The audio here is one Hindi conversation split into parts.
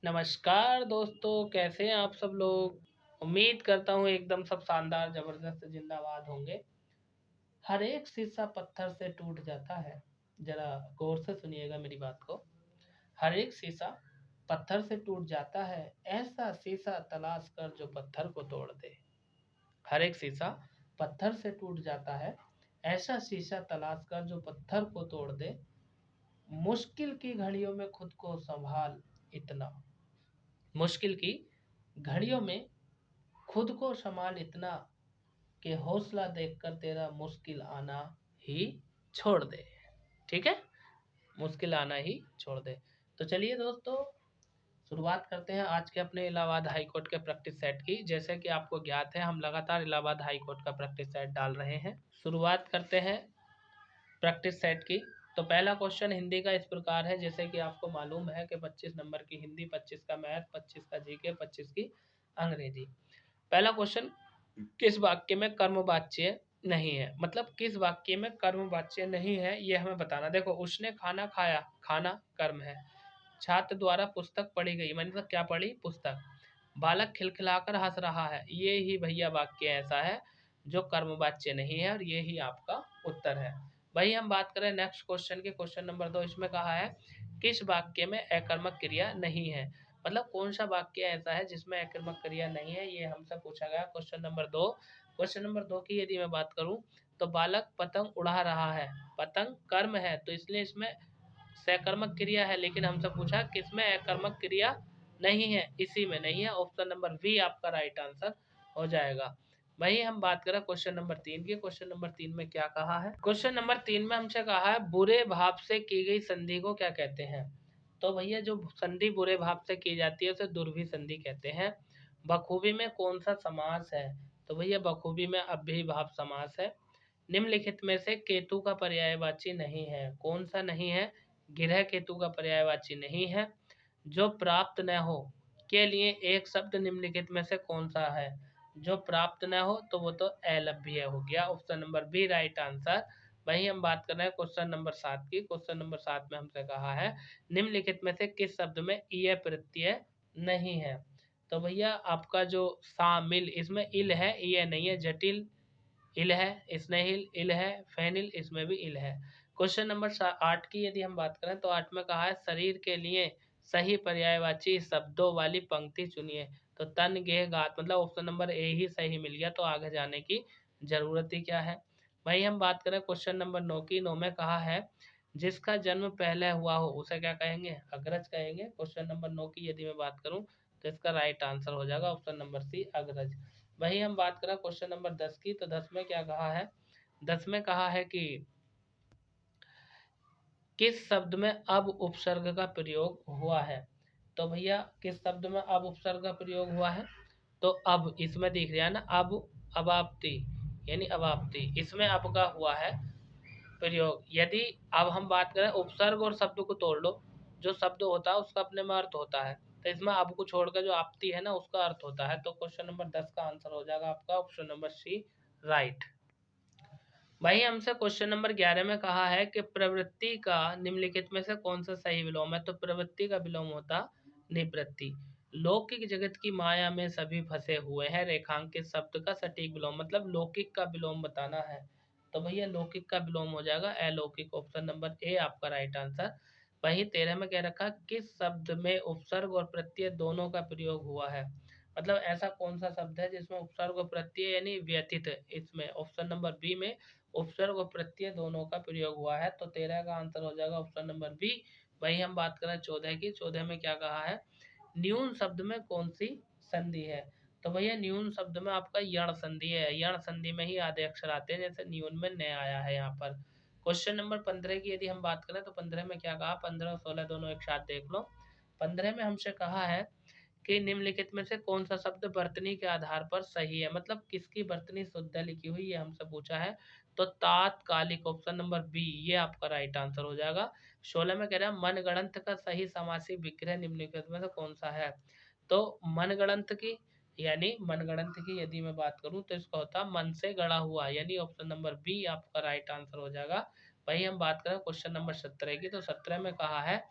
नमस्कार दोस्तों, कैसे हैं आप सब लोग। उम्मीद करता हूँ एकदम सब शानदार जबरदस्त जिंदाबाद होंगे। हर एक शीशा पत्थर से टूट जाता है। जरा गौर से सुनिएगा मेरी बात को। हर एक शीशा पत्थर से टूट जाता है, ऐसा शीशा तलाश कर जो पत्थर को तोड़ दे। हर एक शीशा पत्थर से टूट जाता है, ऐसा शीशा तलाश कर जो पत्थर को तोड़ दे। मुश्किल की घड़ियों में खुद को संभाल इतना। मुश्किल की घड़ियों में खुद को संभाल इतना कि हौसला देखकर तेरा मुश्किल आना ही छोड़ दे। ठीक है, मुश्किल आना ही छोड़ दे। तो चलिए दोस्तों, शुरुआत करते हैं आज के अपने इलाहाबाद हाई कोर्ट के प्रैक्टिस सेट की। जैसे कि आपको ज्ञात है, हम लगातार इलाहाबाद हाई कोर्ट का प्रैक्टिस सेट डाल रहे हैं। शुरुआत करते हैं प्रैक्टिस सेट की। तो पहला क्वेश्चन हिंदी का इस प्रकार है, जैसे कि आपको मालूम है कि 25 नंबर की हिंदी, 25 का मैथ, 25 का जीके, 25 की अंग्रेजी। पहला क्वेश्चन, किस वाक्य में कर्मवाच्य नहीं है, मतलब किस वाक्य में कर्मवाच्य नहीं है ये हमें बताना। देखो, उसने खाना खाया, खाना कर्म है। छात्र द्वारा पुस्तक पढ़ी गई, मतलब क्या पढ़ी, पुस्तक। बालक खिलखिलाकर हंस रहा है, ये ही भैया वाक्य ऐसा है जो कर्मवाच्य नहीं है, और ये ही आपका उत्तर है। वही हम बात करें नेक्स्ट क्वेश्चन की, क्वेश्चन नंबर 2। इसमें कहा है किस वाक्य में अकर्मक क्रिया नहीं है, मतलब कौन सा वाक्य ऐसा है जिसमें अकर्मक क्रिया नहीं है, ये हमसे पूछा गया क्वेश्चन नंबर 2। क्वेश्चन नंबर 2 की यदि मैं बात करूं तो बालक पतंग उड़ा रहा है, पतंग कर्म है तो इसलिए इसमें सकर्मक क्रिया है, लेकिन हमसे पूछा किसमें अकर्मक क्रिया नहीं है, इसी में नहीं है। ऑप्शन नंबर बी आपका राइट आंसर हो जाएगा। वही हम बात करें क्वेश्चन नंबर 3 की। क्वेश्चन नंबर 3 में क्या कहा है, क्वेश्चन नंबर 3 में हमसे कहा है बुरे भाव से की गई संधि को क्या कहते हैं। तो भैया जो संधि बुरे भाव से की जाती है उसे दुर्भी संधि कहते हैं। बखूबी में कौन सा समास है, तो भैया बखूबी में अव्ययीभाव समास है। निम्नलिखित में से केतु का पर्यायवाची नहीं है, कौन सा नहीं है, गिरह केतु का पर्यायवाची नहीं है। जो प्राप्त न हो के लिए एक शब्द निम्नलिखित में से कौन सा है, जो प्राप्त न हो तो वो तो अलभ्य हो गया, option number B right answer. वही हम बात कर रहे हैं क्वेश्चन नंबर 7 की। क्वेश्चन नंबर 7 में हमसे कहा है निम्नलिखित में से किस शब्द में ईय प्रत्यय नहीं है। तो भैया आपका जो शामिल, इसमें इल है, ईय नहीं है। जटिल इल है, स्नेहिल इल है, फेनिल इसमें भी इल है। क्वेश्चन नंबर 8 की यदि हम बात करें तो 8 में कहा है शरीर के लिए सही पर्यायवाची शब्दों वाली पंक्ति चुनिए। तो तन गेह गात, मतलब ऑप्शन नंबर ए ही सही मिल गया, तो आगे जाने की जरूरत ही क्या है। वही हम बात करें क्वेश्चन नंबर 9 की। 9 में कहा है जिसका जन्म पहले हुआ हो उसे क्या कहेंगे, अग्रज कहेंगे। क्वेश्चन नंबर 9 की यदि मैं बात करूं तो इसका राइट आंसर हो जाएगा ऑप्शन नंबर सी अग्रज। वही हम बात करें क्वेश्चन नंबर 10 की। तो 10 में क्या कहा है, 10 में कहा है कि किस शब्द में अब उपसर्ग का प्रयोग हुआ है। तो भैया किस शब्द में अब उपसर्ग का प्रयोग हुआ है, तो अब इसमें दिख रहा है ना, अब अवाप्ति, यानी अवाप्ति, इसमें अब का हुआ है प्रयोग। यदि अब हम बात करें उपसर्ग और शब्द को तोड़ लो, जो शब्द होता है उसका अपने में अर्थ होता है, तो इसमें अब को छोड़कर जो आपती है ना उसका अर्थ होता है। तो क्वेश्चन नंबर 10 का आंसर हो जाएगा आपका ऑप्शन नंबर सी राइट। वही हमसे क्वेश्चन नंबर 11 में कहा है कि प्रवृत्ति का निम्नलिखित में से कौन सा सही विलोम है। तो प्रवृत्ति का विलोम होता निवृत्ति। लौकिक जगत की माया में सभी फंसे हुए हैं, रेखांकित शब्द का सटीक विलोम, मतलब लौकिक का विलोम बताना है। तो भैया लौकिक का विलोम हो जाएगा अलौकिक, ऑप्शन नंबर ए आपका राइट आंसर। वही 13 में कह रखा किस शब्द में उपसर्ग और प्रत्यय दोनों का प्रयोग हुआ है, मतलब ऐसा कौन सा शब्द है जिसमें उपसर्ग और प्रत्यय यानी व्यतीत, इसमें ऑप्शन नंबर बी में उपसर्ग और प्रत्यय दोनों का प्रयोग हुआ है। तो 13 का आंसर हो जाएगा ऑप्शन नंबर बी। वही हम बात करें 14 की। 14 में क्या कहा है, न्यून शब्द में कौन सी संधि है। तो भैया न्यून शब्द में आपका यण संधि है, यण संधि में ही आधे अक्षर आते हैं, जैसे न्यून में न आया है यहाँ पर। क्वेश्चन नंबर 15 की यदि हम बात करें तो 15 में क्या कहा, 15 और 16 दोनों एक साथ देख लो। 15 में हमसे कहा है कि निम्नलिखित में से कौन सा शब्द वर्तनी के आधार पर सही है, मतलब किसकी वर्तनी शुद्ध लिखी हुई है हमसे पूछा है। तो तात्कालिक, ऑप्शन नंबर बी ये आपका राइट आंसर हो जाएगा। 16 में कह रहा है मनगढ़ंत का सही समासी विग्रह निम्नलिखित में से कौन सा है। तो मनगढ़ंत की, यानी मनगढ़ंत की यदि मैं बात करूं तो इसका होता मन से गढ़ा हुआ, यानी ऑप्शन नंबर बी आपका राइट आंसर हो जाएगा। वही हम बात करें क्वेश्चन नंबर 17 की। तो 17 में कहा है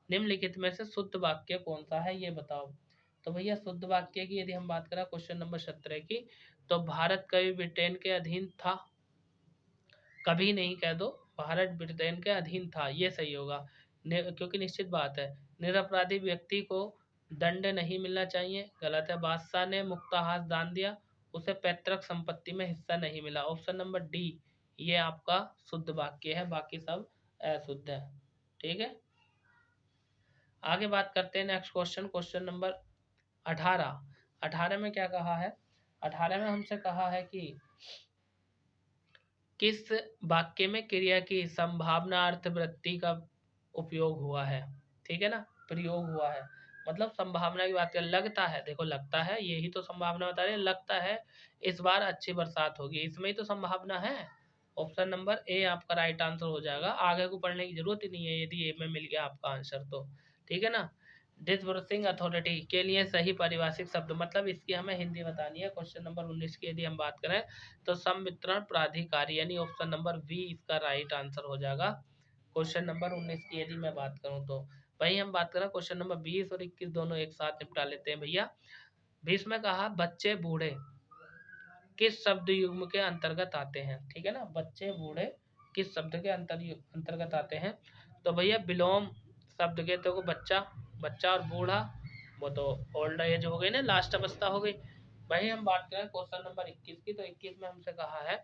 निम्नलिखित में से शुद्ध वाक्य कौन सा है ये बताओ। तो भैया शुद्ध वाक्य की यदि हम बात करें क्वेश्चन नंबर 17 की, तो भारत कभी ब्रिटेन के अधीन था? कभी नहीं कह दो, भारत ब्रिटेन के अधीन था, ये सही होगा। क्योंकि निश्चित बात है, निरपराधी व्यक्ति को दंड नहीं मिलना चाहिए, गलत है। बादशाह ने मुक्ताहार दान दिया, उसे पैतृक संपत्ति में हिस्सा नहीं मिला। ऑप्शन नंबर डी ये आपका शुद्ध वाक्य है, बाकी सब अशुद्ध है। ठीक है, आगे बात करते हैं नेक्स्ट क्वेश्चन, क्वेश्चन नंबर 18। 18 में क्या कहा है? 18 में हमसे कहा है कि किस वाक्य में क्रिया की संभावनार्थ वृत्ति का उपयोग हुआ है? ठीक है ना, प्रयोग हुआ है, मतलब संभावना की बात करें। लगता है, देखो लगता है, यही तो संभावना बता रहे हैं, लगता है इस बार अच्छी बरसात होगी, इसमें ही तो संभावना है। ऑप्शन नंबर ए आपका राइट आंसर हो जाएगा, आगे को पढ़ने की जरूरत ही नहीं है यदि ए में मिल गया आपका आंसर तो। ठीक है ना। डिसबर्सिंग अथॉरिटी के लिए सही पारिभाषिक शब्द, मतलब इसकी हमें हिंदी बतानी है। क्वेश्चन नंबर 19 की यदि हम बात करें तो संवितरण प्राधिकारी, यानी ऑप्शन नंबर बी इसका राइट आंसर हो जाएगा। क्वेश्चन नंबर 19 की यदि मैं बात करूं तो वही हम बात करें क्वेश्चन नंबर 20 और 21 दोनों एक साथ निपटा लेते हैं भैया। 20 में कहा बच्चे बूढ़े किस शब्द युग्म के अंतर्गत आते हैं? ठीक है ना, बच्चे बूढ़े किस शब्द के अंतर्गत आते हैं? तो भैया विलोम शब्द के, तो बच्चा, बच्चा और बूढ़ा वो तो ओल्ड एज हो गई ना, लास्ट अवस्था हो गई। वही हम बात करें क्वेश्चन नंबर 21 की, तो 21 में हमसे कहा है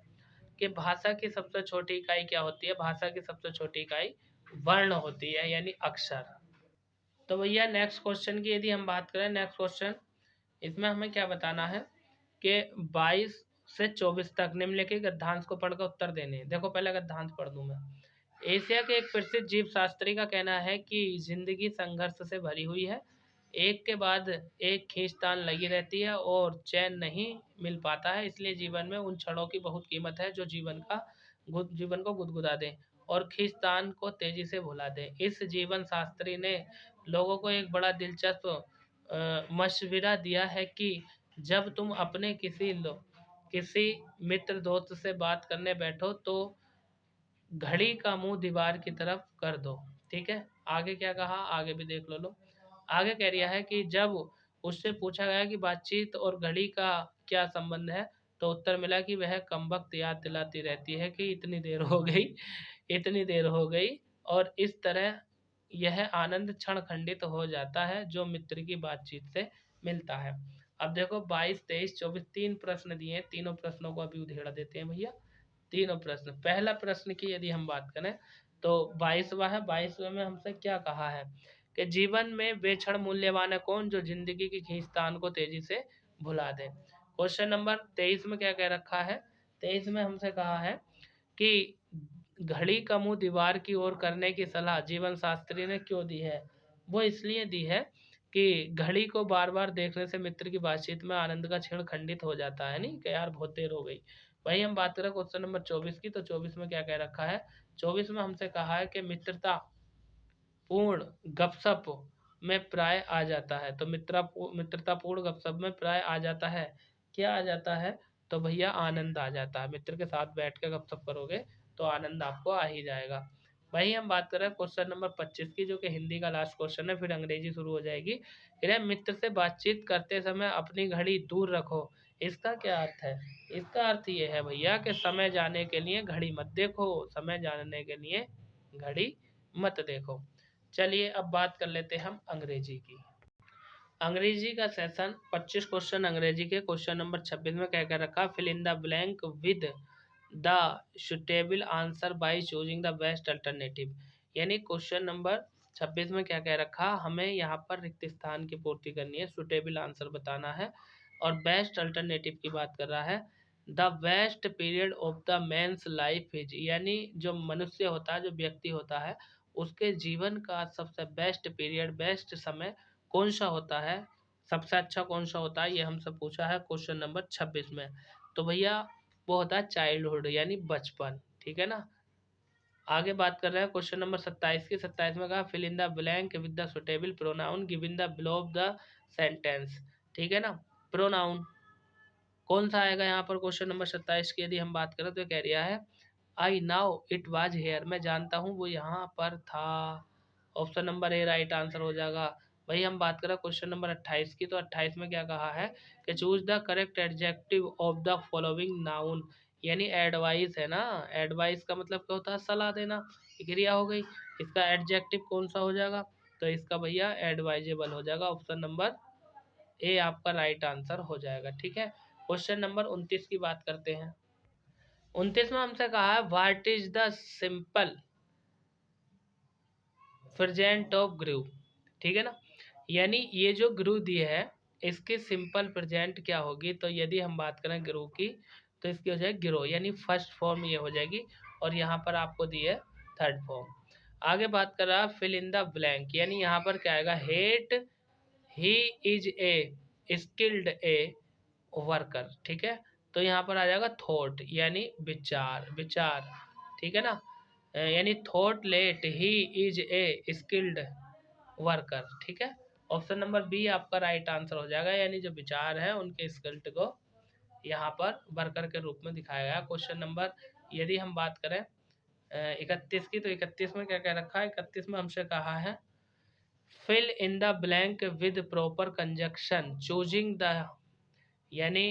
कि भाषा की सबसे छोटी इकाई क्या होती है? भाषा की सबसे छोटी इकाई वर्ण होती है, यानी अक्षर। तो भैया नेक्स्ट क्वेश्चन की यदि हम बात करें, नेक्स्ट क्वेश्चन इसमें हमें क्या बताना है कि 22 से 24 तक निम्नलिखित गद्यांश को पढ़कर उत्तर देने। देखो पहले गद्यांश पढ़ दूं मैं। एशिया के एक प्रसिद्ध जीव शास्त्री का कहना है कि जिंदगी संघर्ष से भरी हुई है, एक के बाद एक खींचतान लगी रहती है और चैन नहीं मिल पाता है, इसलिए जीवन में उन क्षणों की बहुत कीमत है जो जीवन को गुदगुदा दें और खींचतान को तेजी से भुला दें। इस जीवन शास्त्री ने लोगों को एक बड़ा दिलचस्प मशविरा दिया है कि जब तुम अपने किसी मित्र दोस्त से बात करने बैठो तो घड़ी का मुंह दीवार की तरफ कर दो। ठीक है, आगे क्या कहा, आगे भी देख लो। आगे कह रहा है कि जब उससे पूछा गया कि बातचीत और घड़ी का क्या संबंध है, तो उत्तर मिला कि वह कमबख्त याद दिलाती रहती है कि इतनी देर हो गई, इतनी देर हो गई, और इस तरह यह आनंद क्षण खंडित हो जाता है जो मित्र की बातचीत से मिलता है। अब देखो 22, 23, 24 तीन प्रश्न दिए हैं, तीनों प्रश्नों को अभी उधेड़ देते हैं भैया। तीनों प्रश्न, पहला प्रश्न की यदि हम बात करें तो 22वां है। 22वें में हमसे क्या कहा है कि जीवन में वे क्षण मूल्यवान है कौन जो जिंदगी की खींचतान को तेजी से भुला दे। क्वेश्चन नंबर 23 में क्या कह रखा है? 23 में हमसे कहा है कि घड़ी का मुंह दीवार की ओर करने की सलाह जीवन शास्त्री ने क्यों दी है? वो इसलिए दी है कि घड़ी को बार बार देखने से मित्र की बातचीत में आनंद का क्षण खंडित हो जाता है, नहीं कि यार बहुत देर हो गई। वही हम बात करें क्वेश्चन नंबर 24 की, तो 24 में क्या कह रखा है? 24 में हमसे कहा है कि मित्रता पूर्ण गपशप में प्राय आ जाता है। तो मित्रता पूर्ण गपशप में प्राय आ जाता है, क्या आ जाता है? तो भैया आनंद आ जाता है। मित्र के साथ बैठ के गपशप करोगे तो आनंद आपको आ ही जाएगा। वही हम बात कर रहे हैं क्वेश्चन नंबर 25 की, जो कि हिंदी का लास्ट क्वेश्चन है, फिर अंग्रेजी शुरू हो जाएगी। कह रहे हैं मित्र से बातचीत करते समय अपनी घड़ी दूर रखो। इसका क्या अर्थ है? इसका अर्थ ये है भैया कि समय जाने के लिए घड़ी मत देखो, समय जानने के लिए घड़ी मत देखो। चलिए अब बात कर लेते हैं हम अंग्रेजी की। अंग्रेजी का सेशन 25 क्वेश्चन अंग्रेजी के। क्वेश्चन नंबर 26 में क्या कह रखा? Fill in the blank with the suitable answer by choosing the best alternative. यानी क्वेश्चन नंबर 26 में क्या कह रखा? हमें यहाँ पर रिक्त स्थान की पूर्ति करनी है, सुटेबल आंसर बताना है, और बेस्ट अल्टरनेटिव की बात कर रहा है। The best period of the man's life is, यानी जो मनुष्य होता है, जो व्यक्ति होता है, उसके जीवन का सबसे बेस्ट पीरियड, बेस्ट समय कौन सा होता है, सबसे अच्छा कौन सा होता है, ये हमसे पूछा है क्वेश्चन नंबर 26 में। तो भैया वो होता है चाइल्डहुड, यानी बचपन। ठीक है ना। आगे बात कर रहे हैं क्वेश्चन नंबर 27 की। 27 में कहा fill in the blank with the suitable pronoun given the below of the sentence. ठीक है ना। प्रोनाउन कौन सा आएगा यहाँ पर? क्वेश्चन नंबर 27 की यदि हम बात करें तो कह रहा है I know it was here, मैं जानता हूँ वो यहाँ पर था। Option number A right answer हो जाएगा। वही हम बात करें क्वेश्चन नंबर 28 की, तो 28 में क्या कहा है कि choose the correct adjective of the following noun, यानी एडवाइस है ना, एडवाइस का मतलब क्या होता है, सलाह देना, क्रिया हो गई। इसका एडजेक्टिव कौन सा हो जाएगा, तो इसका भैया एडवाइजेबल हो जाएगा, ऑप्शन नंबर ए आपका राइट आंसर हो जाएगा। ठीक है, क्वेश्चन नंबर 29 की बात करते हैं। 29 में हमसे कहा है what is the simple present of grew, ठीक है ना, यानी ये जो ग्रू दी है इसकी सिंपल प्रेजेंट क्या होगी, तो यदि हम बात करें ग्रू की तो इसकी हो जाएगी ग्रो, यानी फर्स्ट फॉर्म ये हो जाएगी, और यहाँ पर आपको दी है थर्ड फॉर्म। आगे बात कर रहा है फिल इन द ब्लैंक, यानी यहाँ पर क्या आएगा, hate he is a skilled a worker, ठीक है, तो यहाँ पर आ जाएगा थॉट, यानी विचार, विचार, ठीक है ना, यानी thought let he is a skilled worker, ठीक है, ऑप्शन नंबर बी आपका राइट आंसर हो जाएगा, यानी जो विचार है उनके स्किल्ड को यहाँ पर वर्कर के रूप में दिखाया गया। क्वेश्चन नंबर यदि हम बात करें 31 की, तो 31 में क्या क्या रखा है, 31 में हमसे कहा है fill in the blank with proper conjunction choosing the, यानी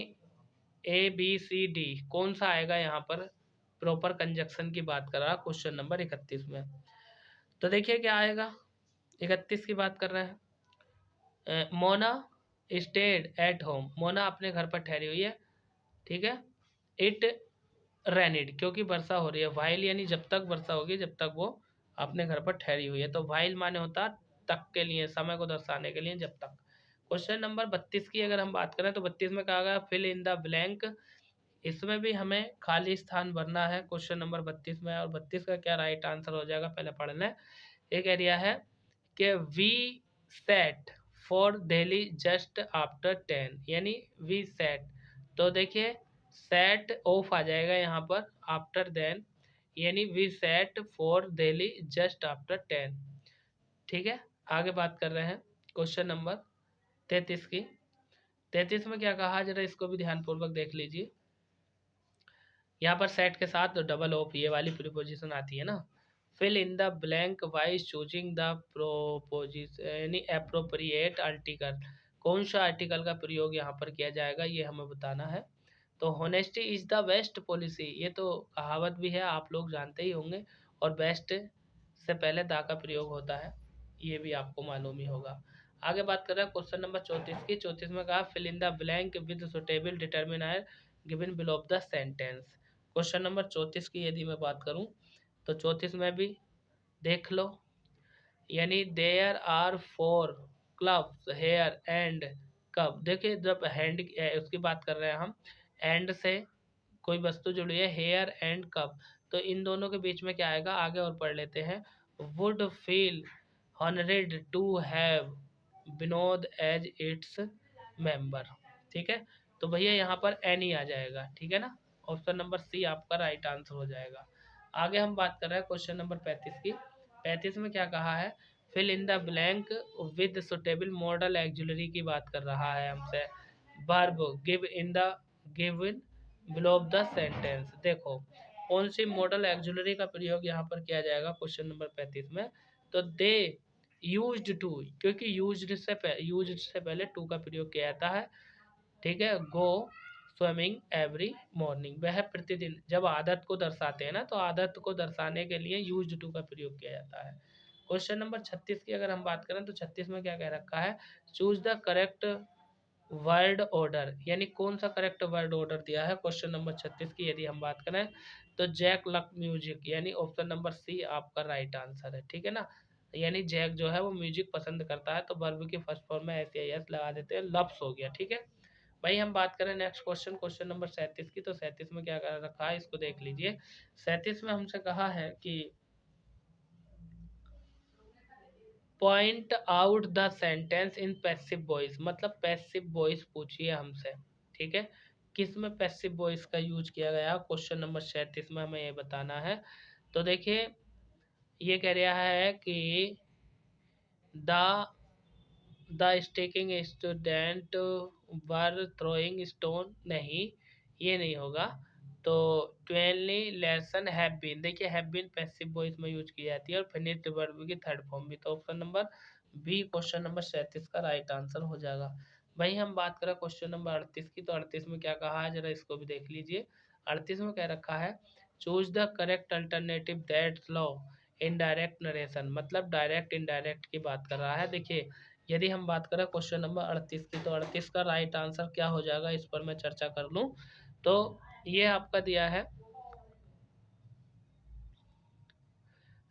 ए बी सी डी कौन सा आएगा, यहाँ पर प्रॉपर कंजक्शन की बात कर रहा है क्वेश्चन नंबर 31 में। तो देखिए क्या आएगा, 31 की बात कर रहे हैं, Mona stayed at home, Mona अपने घर पर ठहरी हुई है, ठीक है, इट रेनिड क्योंकि वर्षा हो रही है, वाइल यानी जब तक वर्षा होगी जब तक वो अपने घर पर ठहरी हुई है, तो वाइल माने होता तक के लिए, समय को दर्शाने के लिए, जब तक। क्वेश्चन नंबर 32 की अगर हम बात करें तो 32 में कहा गया फिल इन द ब्लैंक, इसमें भी हमें खाली स्थान भरना है क्वेश्चन नंबर 32 में, और 32 का क्या राइट आंसर हो जाएगा पहले पढ़ लें। एक एरिया है कि we set for Delhi just after 10, यानी वी सेट, तो देखिए सेट ऑफ आ जाएगा यहाँ पर आफ्टर देन, यानी we set for Delhi just after 10, ठीक है। आगे बात कर रहे हैं क्वेश्चन नंबर 33 की, 33 में क्या कहा जरा इसको भी ध्यानपूर्वक देख लीजिए। यहाँ पर सेट के साथ तो डबल ऑफ ये वाली प्रीपोजिशन आती है ना, fill in the blank wise choosing the proposition, यानी अप्रोप्रिएट आर्टिकल, कौन सा आर्टिकल का प्रयोग यहाँ पर किया जाएगा ये हमें बताना है। तो honesty is the best policy, ये तो कहावत भी है आप लोग जानते ही होंगे, और बेस्ट से पहले दा का प्रयोग होता है, ये भी आपको मालूम ही होगा। आगे बात कर रहे हैं क्वेश्चन नंबर 34 की, 34 में कहा fill in the blank with suitable determiner given below of the sentence. Question number 34 की यदि मैं बात करूं तो 34 में भी देख लो, यानी there are four clubs here and cub, देखिए जब हैंड उसकी बात कर रहे हैं हम, एंड से कोई वस्तु जुड़ी है, हेयर एंड कब, तो इन दोनों के बीच में क्या आएगा, आगे और पढ़ लेते हैं, would feel honoured to have Vinod as its member, ठीक है, तो भैया यहाँ पर एनी आ जाएगा, ठीक है ना, ऑप्शन नंबर सी आपका राइट आंसर हो जाएगा। आगे हम बात कर रहे हैं क्वेश्चन नंबर 35 की, 35 में क्या कहा है, fill in the blank with suitable modal auxiliary की बात कर रहा है हमसे, verb give in the given below of the sentence, देखो कौन सी मॉडल एक्जुलरी का प्रयोग यहाँ पर किया जाएगा क्वेश्चन नंबर 35 में, तो दे यूज्ड टू, क्योंकि यूज्ड से पहले टू का प्रयोग किया जाता है, ठीक है, गो स्विमिंग एवरी मॉर्निंग, वह प्रतिदिन, जब आदत को दर्शाते हैं ना तो आदत को दर्शाने के लिए यूज्ड टू का प्रयोग किया जाता है। क्वेश्चन नंबर 36 की अगर हम बात करें तो 36 में क्या कह रखा है, choose the correct word order, यानी कौन सा करेक्ट वर्ड ऑर्डर दिया है क्वेश्चन नंबर 36 की यदि हम बात करें तो जैक लक म्यूजिक, यानी ऑप्शन नंबर सी आपका राइट आंसर है, ठीक है ना, यानी जैक जो है वो म्यूजिक पसंद करता है, तो वर्ब की फर्स्ट फॉर्म में एस या एस लगा देते हैं, लव्स हो गया, ठीक है भाई। हम बात करें नेक्स्ट क्वेश्चन, क्वेश्चन नंबर 37 की, तो 37 में क्या कर रखा है इसको देख लीजिए। 37 में हमसे कहा है कि point out the sentence in passive voice, मतलब पैसिव वॉइस पूछिए हमसे, ठीक है, किस में पैसिव वॉइस का यूज किया गया क्वेश्चन नंबर 37 में हमें ये बताना है। तो देखिए ये कह रहा है कि the the stacking student were throwing stone, नहीं ये नहीं होगा, तो ट्वेल्ली लेसन हैव बीन, देखिए हैव बीन पैसिव वॉइस में यूज की जाती है और फिनिश्ड वर्ब की थर्ड फॉर्म भी। तो option number B question number 37 का राइट आंसर हो जाएगा। वहीं हम बात करें क्वेश्चन नंबर 38 की, तो 38 में क्या कहा है जरा इसको भी देख लीजिए। 38 में क्या रखा है, choose the correct alternative that low indirect narration, मतलब डायरेक्ट इनडायरेक्ट की बात कर रहा है। देखिए यदि हम बात करें क्वेश्चन नंबर 38 की, तो 38 का राइट आंसर क्या हो जाएगा, इस पर मैं चर्चा कर लूँ। तो ये आपका दिया है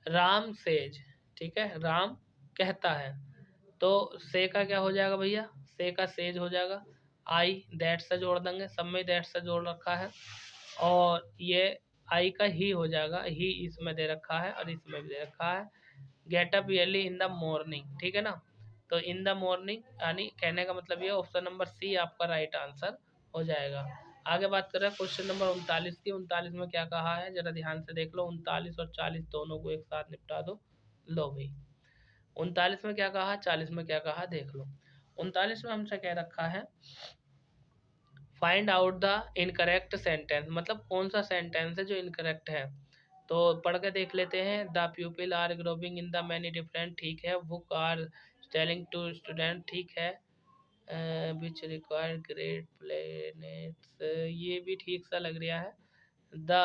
राम सेज, ठीक है, राम कहता है, तो से का क्या हो जाएगा भैया, से का सेज हो जाएगा। आई दैट से जोड़ देंगे, सब में दैट से जोड़ रखा है, और ये आई का ही हो जाएगा, ही इसमें दे रखा है और इसमें भी दे रखा है। Get up early in the morning, ठीक है ना, तो इन द मॉर्निंग यानी कहने का मतलब ये ऑप्शन नंबर सी आपका राइट आंसर हो जाएगा। आगे बात करें क्वेश्चन नंबर 39 की, 39 में क्या कहा है जरा ध्यान से देख लो, 39 और 40 दोनों को एक साथ निपटा दो। लो भाई 39 में क्या कहा, 40 में क्या कहा देख लो। 39 में हमसे कह रखा है find out the incorrect sentence, मतलब कौन सा सेंटेंस है जो इनकरेक्ट है। तो पढ़ के देख लेते हैं। The people are growing in the many different, ठीक है। Book are telling to student, ठीक है। विच रिक्वायर ग्रेट प्लेनेट्स, ये भी ठीक सा लग रहा है। The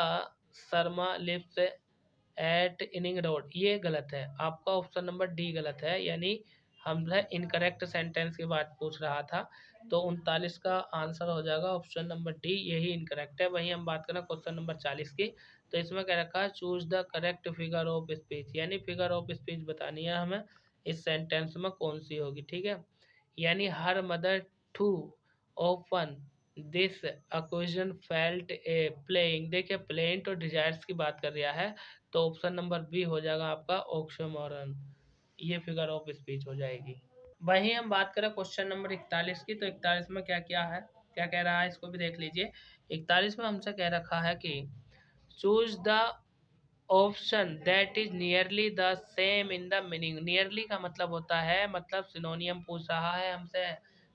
Sharma lives at inning road, ये गलत है, आपका ऑप्शन नंबर डी गलत है, यानी हमने इनकरेक्ट सेंटेंस की बात पूछ रहा था। तो 39 का आंसर हो जाएगा ऑप्शन नंबर डी, यही इनकरेक्ट है। वहीं हम बात करें क्वेश्चन नंबर 40 की, तो इसमें क्या रखा है choose the correct figure of speech, यानी फिगर ऑफ स्पीच बतानी है हमें इस सेंटेंस में कौन सी होगी, ठीक है। यानी her mother to open this occasion felt a playing, देखिए प्लेइंग तो डिजायर्स की बात कर रहा है, तो ऑप्शन नंबर बी हो जाएगा आपका ऑक्सीमोरन, ये फिगर ऑफ स्पीच हो जाएगी। वहीं हम बात करें क्वेश्चन नंबर 41 की, तो 41 में क्या क्या है, क्या कह रहा है इसको भी देख लीजिए। 41 में हमसे कह रखा है कि choose the option that is nearly the same in the meaning, nearly का मतलब होता है मतलब सिनोनियम पूछ रहा है हमसे,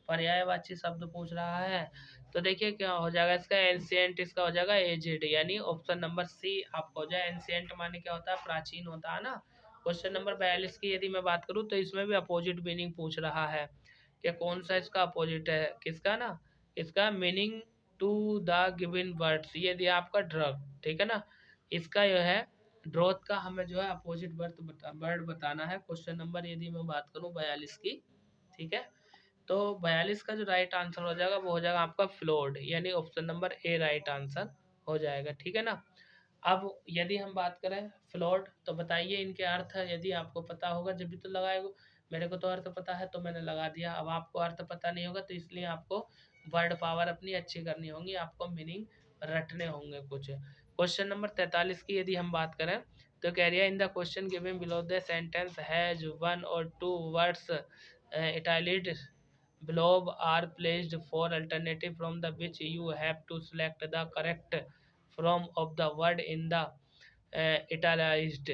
पर्यायवाची शब्द पूछ रहा है। तो देखिए क्या हो जाएगा इसका, एंशिएंट इसका हो जाएगा एजिड, यानी ऑप्शन नंबर सी आपको हो जाए। एंशिएंट माने क्या होता है, प्राचीन होता है ना। क्वेश्चन नंबर 42 की यदि मैं बात करूँ, तो इसमें भी अपोजिट मीनिंग पूछ रहा है कि कौन सा इसका अपोजिट है, किसका ना, इसका meaning to the given words, ये दिया आपका ड्रग, ठीक है ना, इसका यह है ड्रॉथ का हमें जो है अपोजिट वर्ड बताना है। क्वेश्चन नंबर यदि मैं बात करूं 42 की, ठीक है, तो 42 का जो राइट आंसर हो जाएगा वो हो जाएगा आपका फ्लोड, यानी option number A right answer हो जाएगा, ठीक है ना। अब यदि हम बात करें फ्लोड, तो बताइए इनके अर्थ यदि आपको पता होगा जब भी तो लगाएगा, मेरे को तो अर्थ पता है तो मैंने लगा दिया। अब आपको अर्थ पता नहीं होगा तो इसलिए आपको वर्ड पावर अपनी अच्छी करनी होगी, आपको मीनिंग रटने होंगे कुछ। क्वेश्चन नंबर 43 की यदि हम बात करें, तो कह रही है in the question given below the sentence has one और two words italicised below are placed for alternative from the which you have to select the correct form of the word in the italicized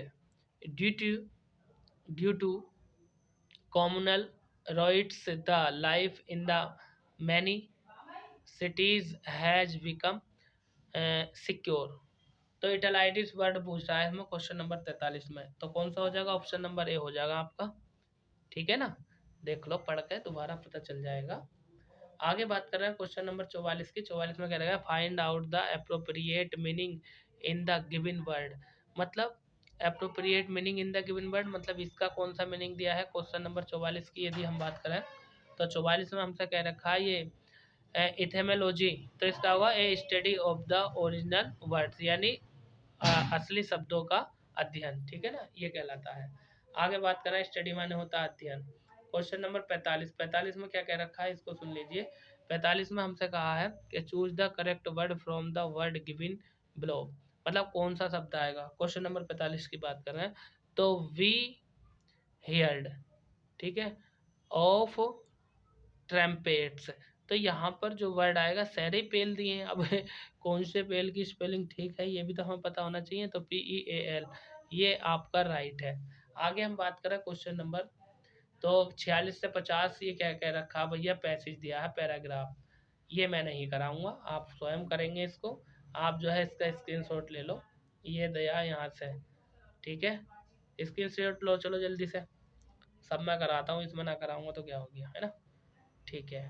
due to due to communal rights the life in the many cities has become secure. तो इटलाइटिस वर्ड पूछ रहा है हमें क्वेश्चन नंबर 43 में, तो कौन सा हो जाएगा, ऑप्शन नंबर ए हो जाएगा आपका, ठीक है ना। देख लो पढ़ के दोबारा पता चल जाएगा। आगे बात कर रहे हैं क्वेश्चन नंबर 44 की, 44 में क्या रहेगा find out the appropriate meaning in the given word, मतलब appropriate meaning in the given word मतलब इसका कौन सा मीनिंग दिया है। क्वेश्चन नंबर 44 की यदि हम बात करें, तो 44 में हमसे कह रखा है ये इथेमोलॉजी, तो इसका होगा a study of the original words, यानी असली शब्दों का अध्ययन, ठीक है ना, ये कहलाता है। आगे बात करें स्टडी माने होता है अध्ययन। क्वेश्चन नंबर 45, 45 में क्या कह रखा है इसको सुन लीजिए। 45 में हमसे कहा है कि choose the correct word from the word given below, मतलब कौन सा शब्द आएगा। क्वेश्चन नंबर 45 की बात कर रहे हैं, तो वी हियर्ड, ठीक है, ऑफ ट्रम्पेट्स, तो यहाँ पर जो वर्ड आएगा सारे पेल दिए हैं, अब कौन से पेल की स्पेलिंग ठीक है ये भी तो हमें पता होना चाहिए, तो PEAL ये आपका राइट है। आगे हम बात करें क्वेश्चन नंबर, तो 46 से 50 ये क्या कह रखा भैया, पैसेज दिया है पैराग्राफ, ये मैं नहीं कराऊंगा, आप स्वयं करेंगे इसको। आप जो है इसका स्क्रीनशॉट ले लो, ये दिया यहाँ से, ठीक है। स्क्रीनशॉट लो, चलो जल्दी से, सब मैं कराता हूँ, इसमें ना कराऊंगा तो क्या हो गया, है ना। ठीक है,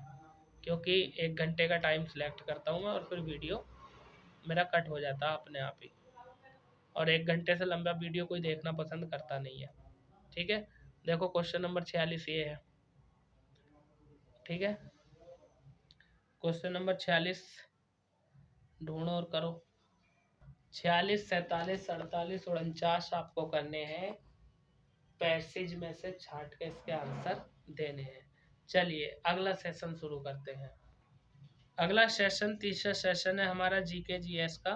क्योंकि 1 घंटे का टाइम सिलेक्ट करता हूँ मैं और फिर वीडियो मेरा कट हो जाता है अपने आप ही, और 1 घंटे से लंबा वीडियो कोई देखना पसंद करता नहीं है, ठीक है। देखो क्वेश्चन नंबर 46 ये है, ठीक है। क्वेश्चन नंबर 46 ढूंढो और करो। 46, 47, 48, 49 आपको करने हैं, पैसेज में से छांट के इसके आंसर देने हैं। चलिए अगला सेशन शुरू करते हैं। अगला सेशन तीसरा सेशन है हमारा जीके जीएस का।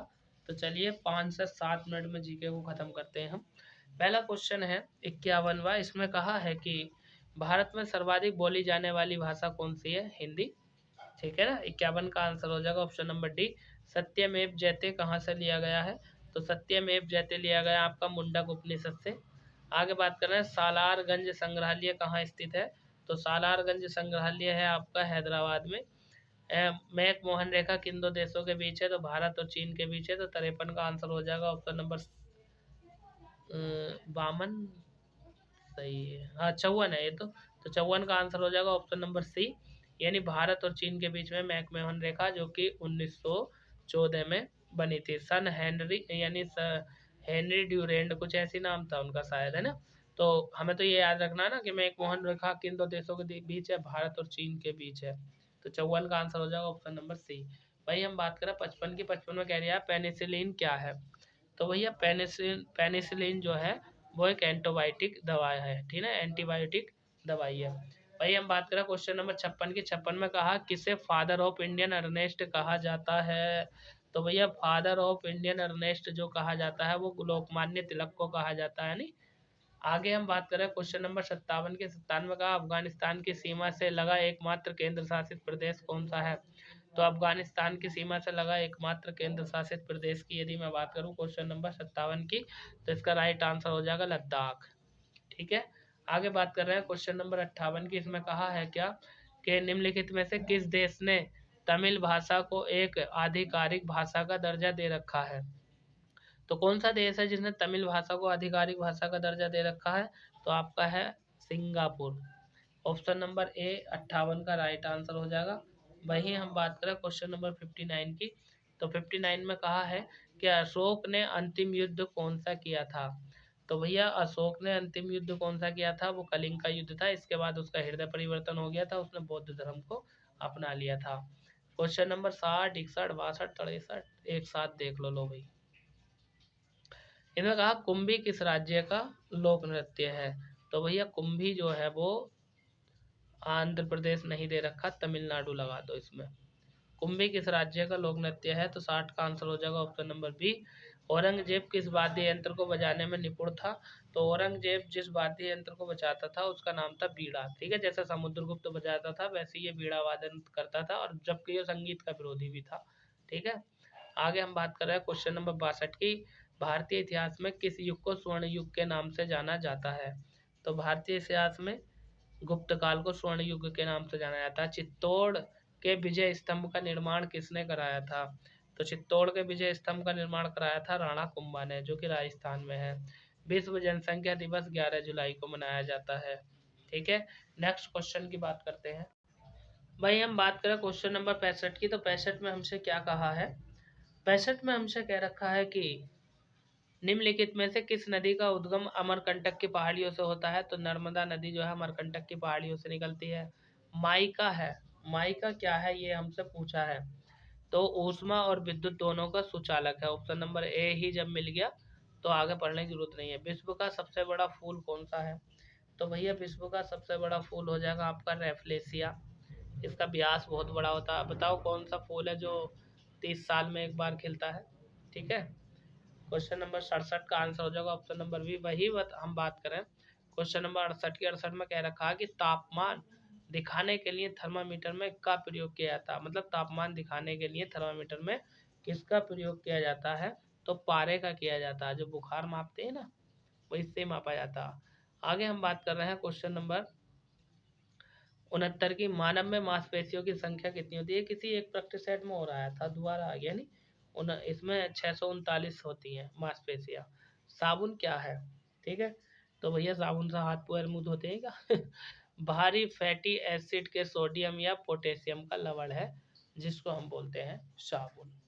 तो चलिए 5 से 7 मिनट में जीके को खत्म करते हैं हम। पहला क्वेश्चन है 51वां, इसमें कहा है कि भारत में सर्वाधिक बोली जाने वाली भाषा कौन सी है? हिंदी, ठीक है ना। 51 का आंसर हो जाएगा ऑप्शन नंबर डी, सत्यमेव जयते कहाँ से लिया गया है? तो सत्यमेव जयते लिया गया आपका मुंडक उपनिषद से। आगे बात कर रहे हैं सालारगंज संग्रहालय कहाँ स्थित है? तो सालारगंज संग्रहालय है आपका हैदराबाद में। मैक मोहन रेखा किन दो देशों के बीच है? तो भारत और चीन के बीच है। तो 53 का आंसर हो जाएगा ऑप्शन नंबर 52, सही है, हाँ 54 है ये तो। 54 का आंसर हो जाएगा ऑप्शन नंबर सी, यानी भारत और चीन के बीच में मैक मोहन रेखा, जो कि 1914 में बनी थी। सन हेनरी, यानी हेनरी ड्यूरेंड कुछ ऐसी नाम था उनका शायद, है ना। तो हमें तो ये याद रखना है ना कि मैक मोहन रेखा किन दो देशों के बीच है? भारत और चीन के बीच है। तो 54 का आंसर हो जाएगा ऑप्शन नंबर सी। भाई हम बात करें 55 की, 55 में कह रही है पेनिसिलिन क्या है? तो भैया पेनिसिलिन जो है वो एक एंटीबायोटिक दवा है, ठीक है, एंटीबायोटिक दवाई है। भाई हम बात करें क्वेश्चन नंबर 56 की, 56 में कहा किसे फादर ऑफ इंडियन अर्नेस्ट कहा जाता है? तो भैया फादर ऑफ इंडियन अर्नेस्ट जो कहा जाता है वो लोकमान्य तिलक को कहा जाता है। नहीं, आगे हम बात करें क्वेश्चन नंबर 57 के, 57 का अफगानिस्तान की सीमा से लगा एकमात्र केंद्र शासित प्रदेश कौन सा है? तो अफगानिस्तान की सीमा से लगा एकमात्र केंद्र शासित प्रदेश की यदि मैं बात करूं क्वेश्चन नंबर 57 की, तो इसका राइट आंसर हो जाएगा लद्दाख, ठीक है। आगे बात कर रहे हैं क्वेश्चन नंबर 58 की, इसमें कहा है क्या कि निम्नलिखित में से किस देश ने तमिल भाषा को एक आधिकारिक भाषा का दर्जा दे रखा है? तो कौन सा देश है जिसने तमिल भाषा को आधिकारिक भाषा का दर्जा दे रखा है? तो आपका है सिंगापुर। ऑप्शन नंबर ए 58 का राइट आंसर हो जाएगा। वहीं हम बात करें क्वेश्चन नंबर 59 की, तो 59 में कहा है कि अशोक ने अंतिम युद्ध कौन सा किया था? तो भैया अशोक ने अंतिम युद्ध कौन सा किया था? वो कलिंग का युद्ध था। इसके बाद उसका हृदय परिवर्तन हो गया था, उसने बौद्ध धर्म को अपना लिया था। क्वेश्चन नंबर 60, 61, 62, 63 एक साथ देख लो भाई। इन्होंने कहा कुंभी किस राज्य का लोक नृत्य है? तो भैया कुंभी जो है वो आंध्र प्रदेश नहीं दे रखा, तमिलनाडु लगा दो इसमें। कुंभी किस राज्य का लोक नृत्य है? तो 60 का आंसर हो जाएगा ऑप्शन नंबर बी। औरंगजेब किस वाद्य यंत्र को बजाने में निपुण था? तो औरंगजेब जिस वाद्य यंत्र को बजाता था उसका नाम था बीड़ा, ठीक है। जैसे समुद्रगुप्त बजाता था वैसे ये बीड़ा वादन करता था, और जबकि ये संगीत का विरोधी भी था, ठीक है। आगे हम बात कर रहे हैं क्वेश्चन नंबर 62 की, भारतीय इतिहास में किस युग को स्वर्ण युग के नाम से जाना जाता है? तो भारतीय इतिहास में गुप्त काल को स्वर्ण युग के नाम से जाना जाता है। चित्तौड़ के विजय स्तंभ का निर्माण किसने कराया था? तो चित्तौड़ के विजय स्तंभ का निर्माण कराया था राणा कुंभा ने, जो कि राजस्थान में है। विश्व जनसंख्या दिवस 11 जुलाई को मनाया जाता है, ठीक है। नेक्स्ट क्वेश्चन की बात करते हैं। भाई हम बात करें क्वेश्चन नंबर 65 की, तो 65 में हमसे क्या कहा है? 65 में हमसे कह रखा है कि निम्नलिखित में से किस नदी का उद्गम अमरकंटक की पहाड़ियों से होता है? तो नर्मदा नदी जो है अमरकंटक की पहाड़ियों से निकलती है। माइका है, माइका क्या है ये हमसे पूछा है। तो ऊष्मा और विद्युत दोनों का सुचालक है। ऑप्शन नंबर ए ही जब मिल गया तो आगे पढ़ने की जरूरत नहीं है। विश्व का सबसे बड़ा फूल कौन सा है? तो भैया विश्व का सबसे बड़ा फूल हो जाएगा आपका रेफलेसिया। इसका व्यास बहुत बड़ा होता है। बताओ कौन सा फूल है जो 30 साल में एक बार खिलता है, ठीक है। क्वेश्चन नंबर 67 का आंसर हो जाएगा ऑप्शन नंबर बी। वही हम बात करें क्वेश्चन नंबर 68 की, 68 में कह रखा है कि तापमान दिखाने के लिए थर्मामीटर में का प्रयोग किया जाता है? मतलब तापमान दिखाने के लिए थर्मामीटर में किसका प्रयोग किया जाता है? तो पारे का किया जाता है। जो बुखार मापते हैं ना, वो इससे मापा जाता है। आगे हम बात कर रहे हैं क्वेश्चन नंबर 69 की, मानव में मांसपेशियों की संख्या कितनी होती है? किसी एक प्रैक्टिस सेट में हो रहा था, दोबारा आ गया नहीं। इसमें 639 होती हैं मांसपेशियाँ। साबुन क्या है? ठीक है, तो भैया साबुन से हाथ पैर मुंह धोते हैं क्या? भारी फैटी एसिड के सोडियम या पोटेशियम का लवण है, जिसको हम बोलते हैं साबुन।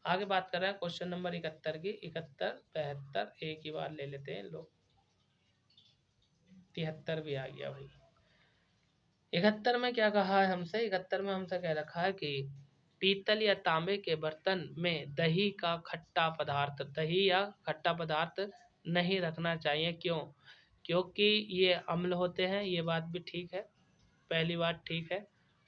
आगे बात कर रहे हैं क्वेश्चन नंबर 71 की। 71, 72 एक ही बार ले लेते हैं लोग। 73 भी आ गया भाई। 71 में क्या कहा है हमसे? 71 में हमसे कह रखा है कि पीतल या तांबे के बर्तन में दही या खट्टा पदार्थ नहीं रखना चाहिए। क्यों? क्योंकि ये अम्ल होते हैं, ये बात भी ठीक है, पहली बात ठीक है।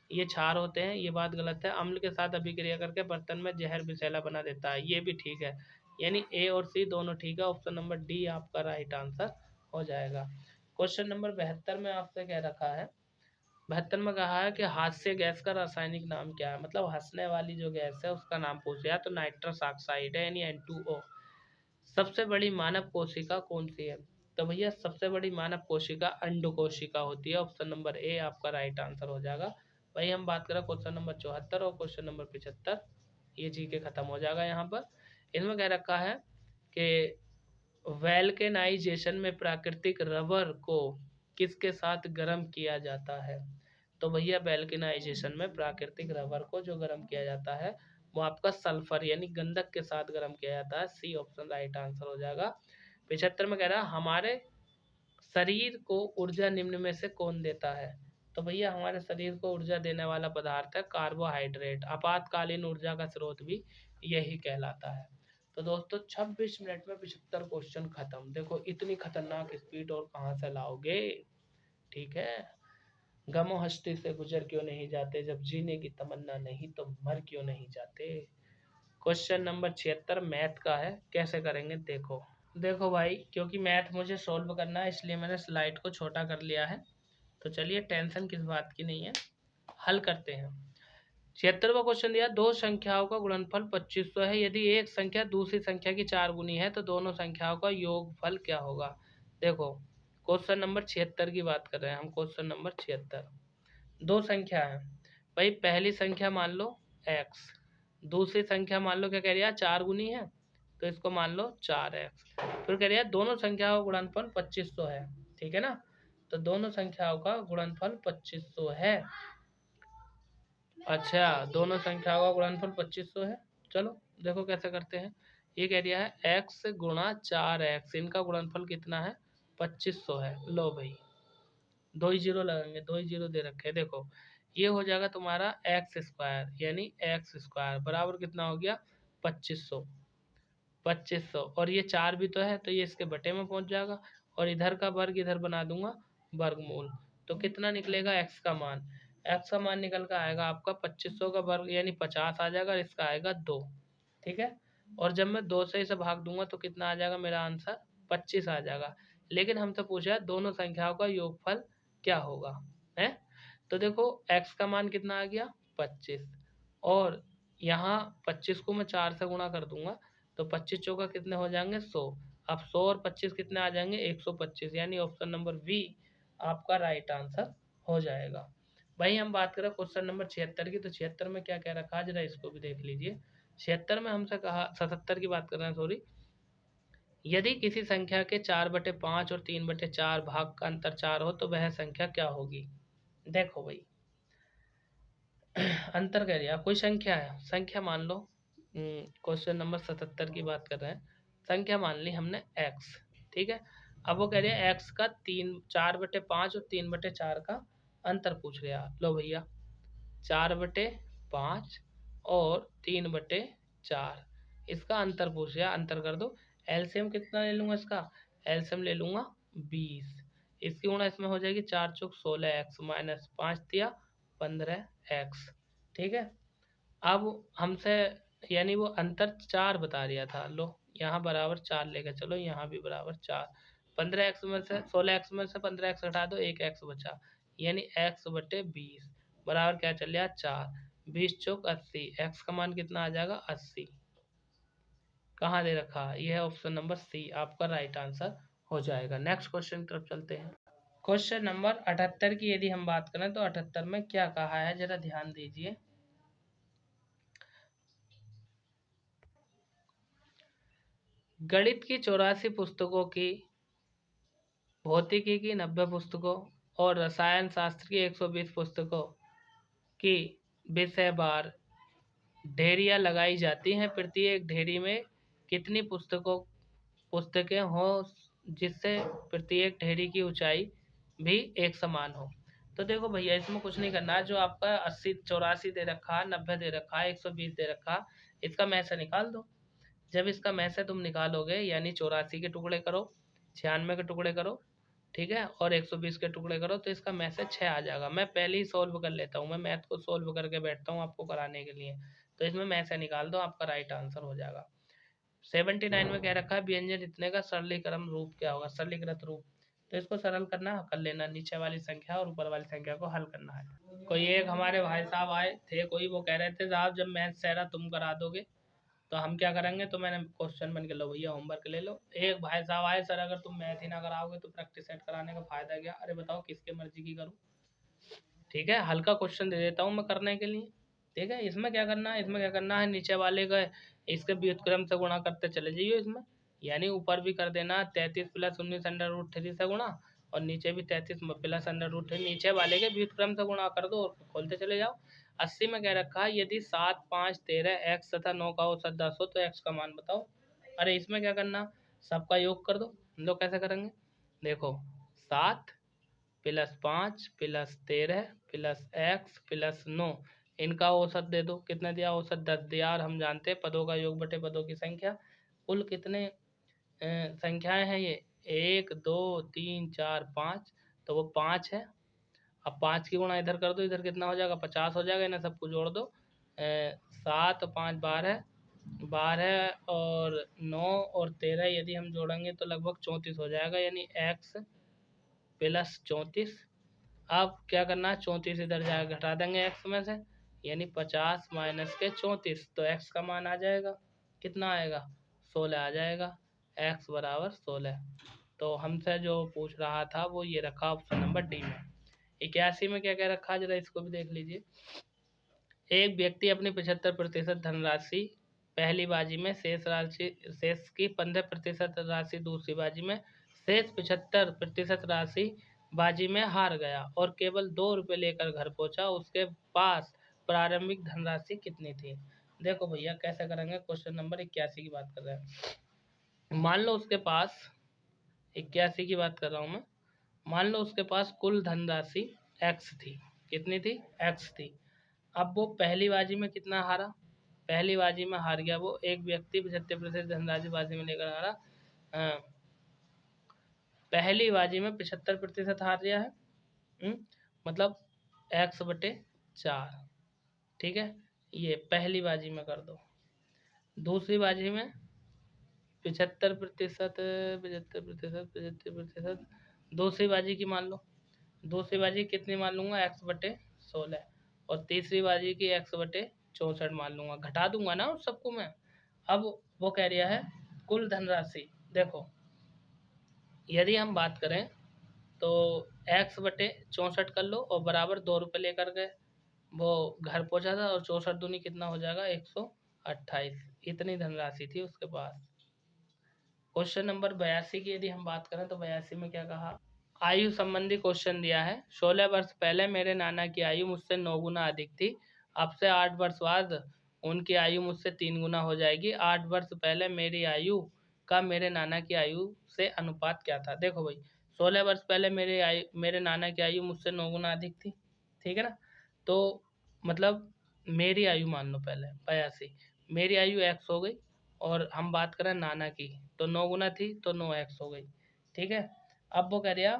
ये क्षार होते हैं, ये बात गलत है। अम्ल के साथ अभिक्रिया करके बर्तन में जहर विषैला बना देता है, ये भी ठीक है। यानी ए और सी दोनों ठीक है। ऑप्शन नंबर डी आपका राइट आंसर हो जाएगा। क्वेश्चन नंबर 72 में आपसे कह रखा है, 72 में कहा है कि हास्य गैस का रासायनिक नाम क्या है? मतलब हंसने वाली जो गैस है उसका नाम पूछ लिया, तो नाइट्रस ऑक्साइड है, यानी N2O। सबसे बड़ी मानव कोशिका कौन सी है? तो भैया सबसे बड़ी मानव कोशिका अंड कोशिका होती है। ऑप्शन नंबर ए आपका राइट आंसर हो जाएगा। वही हम बात करें क्वेश्चन नंबर 74 और क्वेश्चन नंबर 75, ये जी के खत्म हो जाएगा। यहाँ पर इनमें कह रखा है कि वैल्केनाइजेशन में प्राकृतिक रबर को किसके साथ गर्म किया जाता है? तो भैया वैल्केनाइजेशन में प्राकृतिक रबर को जो गर्म किया जाता है वो आपका सल्फर यानी गंधक के साथ गर्म किया जाता है। सी ऑप्शन राइट आंसर हो जाएगा। 75 में कह रहा है हमारे शरीर को ऊर्जा निम्न में से कौन देता है? तो भैया हमारे शरीर को ऊर्जा देने वाला पदार्थ है कार्बोहाइड्रेट। आपातकालीन ऊर्जा का स्रोत भी यही कहलाता है। तो दोस्तों 26 मिनट में 75 क्वेश्चन खत्म। देखो इतनी खतरनाक स्पीड और कहाँ से लाओगे? ठीक है, गमो हस्ती से गुजर क्यों नहीं जाते, जब जीने की तमन्ना नहीं तो मर क्यों नहीं जाते। क्वेश्चन नंबर 76 मैथ का है, कैसे करेंगे देखो। देखो भाई, क्योंकि मैथ मुझे सॉल्व करना है इसलिए मैंने स्लाइड को छोटा कर लिया है। तो चलिए, टेंशन किस बात की नहीं है, हल करते हैं। 76वां क्वेश्चन दिया, दो संख्याओं का गुणनफल 2500 है। यदि एक संख्या दूसरी संख्या की 4 गुनी है तो दोनों संख्याओं का योगफल क्या होगा? देखो क्वेश्चन नंबर 76 की बात कर रहे हैं हम। क्वेश्चन नंबर 76, दो संख्या है भाई। पहली संख्या मान लो x, दूसरी संख्या मान लो क्या कह रही है 4 गुनी है, तो इसको मान लो 4x। फिर कह रही है दोनों संख्याओं का गुणनफल 2500 है। ठीक है ना, तो दोनों संख्याओं का गुणनफल 2500 है। अच्छा, दोनों संख्याओं का गुणनफल 2500 है। चलो देखो कैसे करते हैं। ये कह दिया है x गुणा 4x, इनका गुणनफल कितना है? 2500 है। लो भाई, दो ही जीरो लगेंगे, दो ही जीरो दे रखे हैं। देखो ये हो जाएगा तुम्हारा एक्स स्क्वायर, यानी एक्स स्क्वायर बराबर कितना हो गया? 2500। 2500 और ये 4 भी तो है, तो ये इसके बटे में पहुंच जाएगा, और इधर का वर्ग इधर बना दूंगा वर्गमूल। तो कितना निकलेगा एक्स का मान? एक्स का मान निकल कर आएगा आपका 2500 का वर्ग यानी 50 आ जाएगा, और इसका आएगा 2। ठीक है, और जब मैं 2 से इसे भाग दूंगा तो कितना आ जाएगा मेरा आंसर? 25 आ जाएगा। लेकिन हमसे पूछा है दोनों संख्याओं का योगफल क्या होगा है। तो देखो x का मान कितना आ गया? 25, और यहाँ 25 को मैं 4 से गुणा कर दूंगा तो 25 चौका कितने हो जाएंगे? 100। अब 100 और 25 कितने आ जाएंगे? 125, यानी ऑप्शन नंबर बी आपका राइट आंसर हो जाएगा। भाई हम बात करें क्वेश्चन नंबर 76 की, तो 76 में क्या कह रखा है जरा इसको भी देख लीजिए। 76 में हमसे कहा, 77 की बात कर रहे हैं सॉरी, यदि किसी संख्या के 4/5 और 3/4 भाग का अंतर 4 हो तो वह संख्या क्या होगी? देखो भाई अंतर कह दिया, कोई संख्या है, संख्या मान लो, क्वेश्चन नंबर 77 की बात कर रहे हैं। संख्या मान ली हमने x। ठीक है, अब वो कह रही है x का 4/5 और 3/4 का अंतर पूछ रहा। लो भैया 4/5 और 3/4 इसका अंतर पूछ रहा, अंतर कर दो। एलसीएम कितना ले लूँगा इसका? एलसीएम ले लूँगा 20। इसकी गुणा इसमें हो जाएगी 4 चौक 16x माइनस 5 दिया 15x। ठीक है, अब हमसे यानी वो अंतर 4 बता दिया था। लो यहाँ बराबर 4 लेकर चलो, यहाँ भी बराबर 4। 15x में से 16x में से 15x हटा दो, 1x बचा, यानी x/20 बराबर क्या चल रहा? 4। 20 चौक 80, x का मान कितना आ जाएगा? 80। कहाँ दे रखा? यह है ऑप्शन नंबर सी आपका राइट आंसर हो जाएगा। नेक्स्ट क्वेश्चन की तरफ चलते हैं। क्वेश्चन नंबर 78 की यदि हम बात करें तो 78 में क्या कहा है जरा ध्यान दीजिए। गणित की 84 पुस्तकों की, भौतिकी की 90 पुस्तकों और रसायन शास्त्र की 120 पुस्तकों की विषय बार ढेरियाँ लगाई जाती हैं। प्रत्येक ढेरी में कितनी पुस्तकें हो, जिससे प्रत्येक ढेरी की ऊंचाई भी एक समान हो। तो देखो भैया, इसमें कुछ नहीं करना है। जो आपका 80 84 दे रखा है, 90 दे रखा है, 120 दे रखा है, इसका में से निकाल दो। जब इसका में से तुम निकालोगे, यानी 84 के टुकड़े करो, 96 के टुकड़े करो, ठीक है, और 120 के टुकड़े करो, तो इसका में से 6 आ जाएगा। मैं पहले ही सोल्व कर लेता हूँ, मैं मैथ को सोल्व करके बैठता हूँ आपको कराने के लिए। तो इसमें में से निकाल दो, आपका राइट आंसर हो जाएगा। 79 में कह रखा है व्यंजन इतने का सरलीकरण रूप क्या होगा, सरलीकृत रूप। तो इसको सरल करना, कर लेना, नीचे वाली संख्या और ऊपर वाली संख्या को हल करना है। कोई एक हमारे भाई साहब आए थे, कोई वो कह रहे थे साहब जब मैथ सारा तुम करा दोगे तो हम क्या करेंगे। तो मैंने क्वेश्चन बन के, लो भैया होमवर्क ले लो। एक भाई साहब आए, सर अगर तुम मैथ ही ना कराओगे तो प्रैक्टिस सेट कराने का फायदा क्या। अरे बताओ किसके मर्जी की करूँ। ठीक है, हल्का क्वेश्चन दे देता हूँ मैं करने के लिए। ठीक है, इसमें क्या करना है, इसमें क्या करना है, नीचे वाले का इसके व्युत्क्रम से गुणा करते चले जाइए इसमें। यानी ऊपर भी कर देना 33 प्लस 19 अंडर रूट 3 से गुणा, और नीचे भी 33 प्लस अंडर रूट 3, नीचे वाले के व्युत्क्रम से गुणा कर दो और खोलते चले जाओ। 80 में कह रखा है यदि 7, 5, 13 एक्स तथा 9 का औसत 10 हो तो एक्स का मान बताओ। अरे इसमें क्या करना, सबका योग कर दो। हम लोग कैसे करेंगे, देखो 7 plus 5 plus 13 plus x plus 9, इनका औसत दे दो। कितना दिया, औसत 10 दिया। और हम जानते हैं पदों का योग बटे पदों की संख्या। कुल कितने संख्याएं हैं ये, 1 2 3 4 5, तो वो 5 है। अब 5 की गुणा इधर कर दो, इधर कितना हो जाएगा, 50 हो जाएगा। इन्हें सबको जोड़ दो, 7 5 12, 12 और 9 और 13 यदि हम जोड़ेंगे तो लगभग 34 हो जाएगा, यानी एक्स प्लस 34। अब क्या करना है, 34 इधर जाकर घटा देंगे एक्स में से, यानी 50 माइनस के 34, तो एक्स का मान आ जाएगा, कितना आएगा, 16 आ जाएगा। एक्स बराबर 16। तो हमसे जो पूछ रहा था वो ये रखा ऑप्शन नंबर डी में। 81 में क्या क्या रखा, जरा इसको भी देख लीजिए। एक व्यक्ति अपनी 75% धनराशि पहली बाजी में, शेष की 15% राशि दूसरी बाजी में, शेष 75% राशि बाजी में हार गया और केवल 2 रुपये लेकर घर पहुंचा। उसके पास प्रारंभिक धनराशि कितनी थी। देखो भैया कैसे करेंगे, क्वेश्चन नंबर 81 की बात कर रहे हैं। मान लो उसके पास, 81 की बात कर रहा हूँ मैं, मान लो उसके पास कुल धनराशि एक्स थी। कितनी थी, एक्स थी। अब वो पहली बाजी में कितना हारा, पहली बाजी में हार गया वो। एक व्यक्ति 75% धनराशि बाजी में लेकर हारा, पहली बाजी में 75% हार गया है। मतलब एक्स बटे 4। ठीक है, ये पहली बाजी में कर दो। दूसरी बाजी में 75%, 75%, 75%, दूसरी बाजी की मान लो। दूसरी बाजी कितनी मान लूँगा, एक्स बटे 16। और तीसरी बाजी की एक्स बटे 64 मान लूँगा, घटा दूंगा ना उस सबको मैं। अब वो कह रहा है कुल धनराशि। देखो यदि हम बात करें तो एक्स बटे 64 कर लो और बराबर 2 रुपये लेकर गए, वो घर पहुंचा था, और 64 दूनी कितना हो जाएगा, 128। इतनी धनराशि थी उसके पास। क्वेश्चन नंबर 82 की यदि हम बात करें तो 82 में क्या कहा, आयु संबंधी क्वेश्चन दिया है। 16 वर्ष पहले मेरे नाना की आयु मुझसे 9 गुना अधिक थी। अब से 8 वर्ष बाद उनकी आयु मुझसे 3 गुना हो जाएगी। 8 वर्ष पहले मेरी आयु का मेरे नाना की आयु से अनुपात क्या था। देखो भाई, 16 वर्ष पहले मेरे नाना की आयु मुझसे 9 गुना अधिक थी, ठीक है ना। तो मतलब मेरी आयु मान लो पहले 82, मेरी आयु एक्स हो गई, और हम बात करें नाना की तो 9 गुना थी तो 9x हो गई। ठीक है, अब वो कह रहा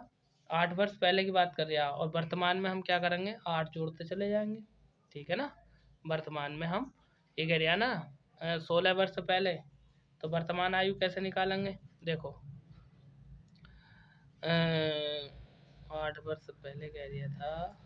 8 वर्ष पहले की बात कर रहा, और वर्तमान में हम क्या करेंगे, 8 जोड़ते चले जाएंगे। ठीक है ना, वर्तमान में हम ये कह रहा ना 16 वर्ष पहले, तो वर्तमान आयु कैसे निकालेंगे, देखो 8 वर्ष पहले कह रहा था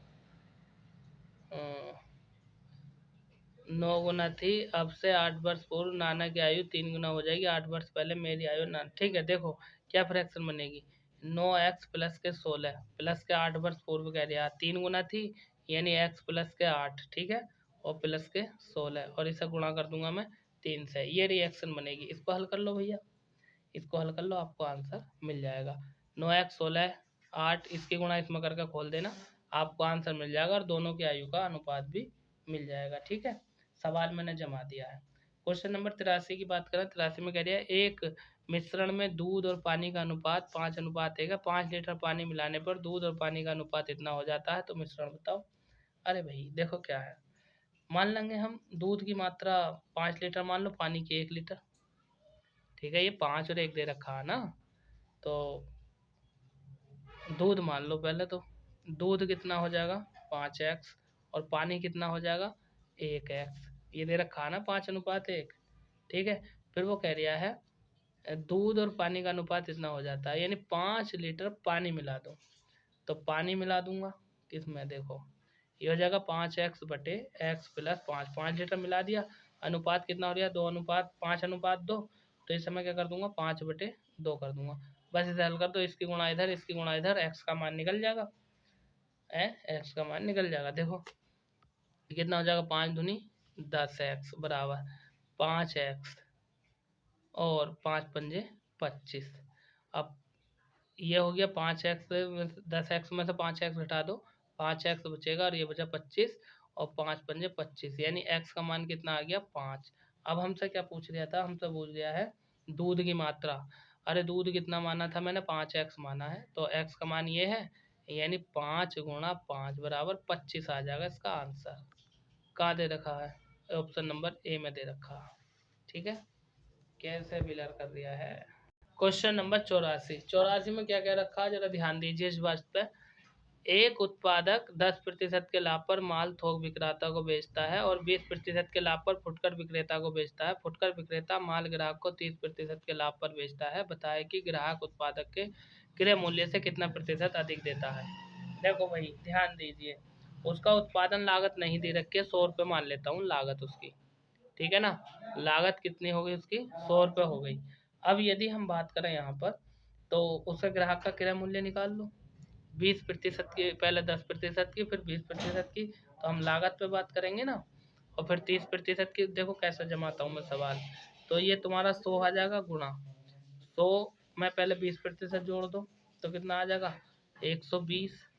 9 गुना थी, अब से 8 वर्ष पूर्व नाना की आयु 3 गुना हो जाएगी। 8 वर्ष पहले मेरी आयु ना, ठीक है। देखो क्या फ्रैक्शन बनेगी, 9x प्लस के 16 प्लस के 8 वर्ष पूर्व कह रहा 3 गुना थी, यानी x प्लस के 8, ठीक है, और प्लस के 16, और इसे गुणा कर दूंगा मैं 3 से, ये रिएक्शन बनेगी। इसको हल कर लो भैया। इसको हल कर लो, आपको आंसर मिल जाएगा। 9x 16 8, इसकी गुणा इसमें करके खोल देना, आपको आंसर मिल जाएगा और दोनों की आयु का अनुपात भी मिल जाएगा। ठीक है, सवाल मैंने जमा दिया है। क्वेश्चन नंबर 83 की बात करें, 83 में कह दिया एक मिश्रण में दूध और पानी का अनुपात 5:1 है। 5 लीटर पानी मिलाने पर दूध और पानी का अनुपात इतना हो जाता है, तो मिश्रण बताओ। अरे भाई देखो क्या है, मान लेंगे हम दूध की मात्रा 5 लीटर मान लो, पानी की 1 लीटर। ठीक है, ये 5 और 1 दे रखा है ना, तो दूध मान लो पहले, तो दूध कितना हो जाएगा 5x, और पानी कितना हो जाएगा 1x। ये दे रखा है ना 5:1। ठीक है, फिर वो कह रहा है दूध और पानी का अनुपात इतना हो जाता है, यानी 5 लीटर पानी मिला दो। तो पानी मिला दूंगा किसमें, देखो ये हो जाएगा 5x/x+5। 5 लीटर मिला दिया, अनुपात कितना हो रहा है 2:5:2। तो इस समय क्या कर दूंगा 5/2 कर दूंगा। बस इसे हल कर दो, इसकी गुणा इधर, इसकी गुणा इधर, एक्स का मान निकल जाएगा। एक्स का मान निकल जाएगा, देखो कितना हो जाएगा 5×10x बराबर 5x, और 5×5 = 25। अब ये हो गया 5x, 10x में से 5x घटा दो, 5x बचेगा और ये बचा 25, और 5×5 = 25, यानी x का मान कितना आ गया 5। अब हमसे क्या पूछ रहा था, हमसे पूछ रहा है दूध की मात्रा। अरे दूध कितना माना था मैंने 5x माना है, तो x का मान ये है, यानी 5×5 बराबर 25 आ जाएगा इसका आंसर। कहाँ दे रखा है, ऑप्शन नंबर ए में दे रखा है। ठीक है, कैसे बिलर कर दिया है। क्वेश्चन नंबर 84 में क्या क्या रखा है, जरा ध्यान दीजिए इस बात पे। एक उत्पादक 10% के लाभ पर माल थोक विक्रेता को बेचता है और 20% के लाभ पर फुटकर विक्रेता को बेचता है। फुटकर विक्रेता माल ग्राहक को 30% के लाभ पर बेचता है। बताए कि ग्राहक उत्पादक के क्रय मूल्य से कितना प्रतिशत अधिक देता है। देखो भाई ध्यान दीजिए, उसका उत्पादन लागत नहीं दे रखी है, 100 रुपये मान लेता हूँ लागत उसकी। ठीक है ना, लागत कितनी हो गई उसकी 100 रुपये हो गई। अब यदि हम बात करें यहाँ पर, तो उसका ग्राहक का क्रय मूल्य निकाल लो। 20% की, पहले 10% की, फिर 20% की, तो हम लागत पे बात करेंगे ना, और फिर 30% की। देखो कैसे जमाता हूँ मैं सवाल, तो ये तुम्हारा 100 आ जाएगा गुणा 100 में पहले 20% जोड़ दो, तो कितना आ जाएगा 120।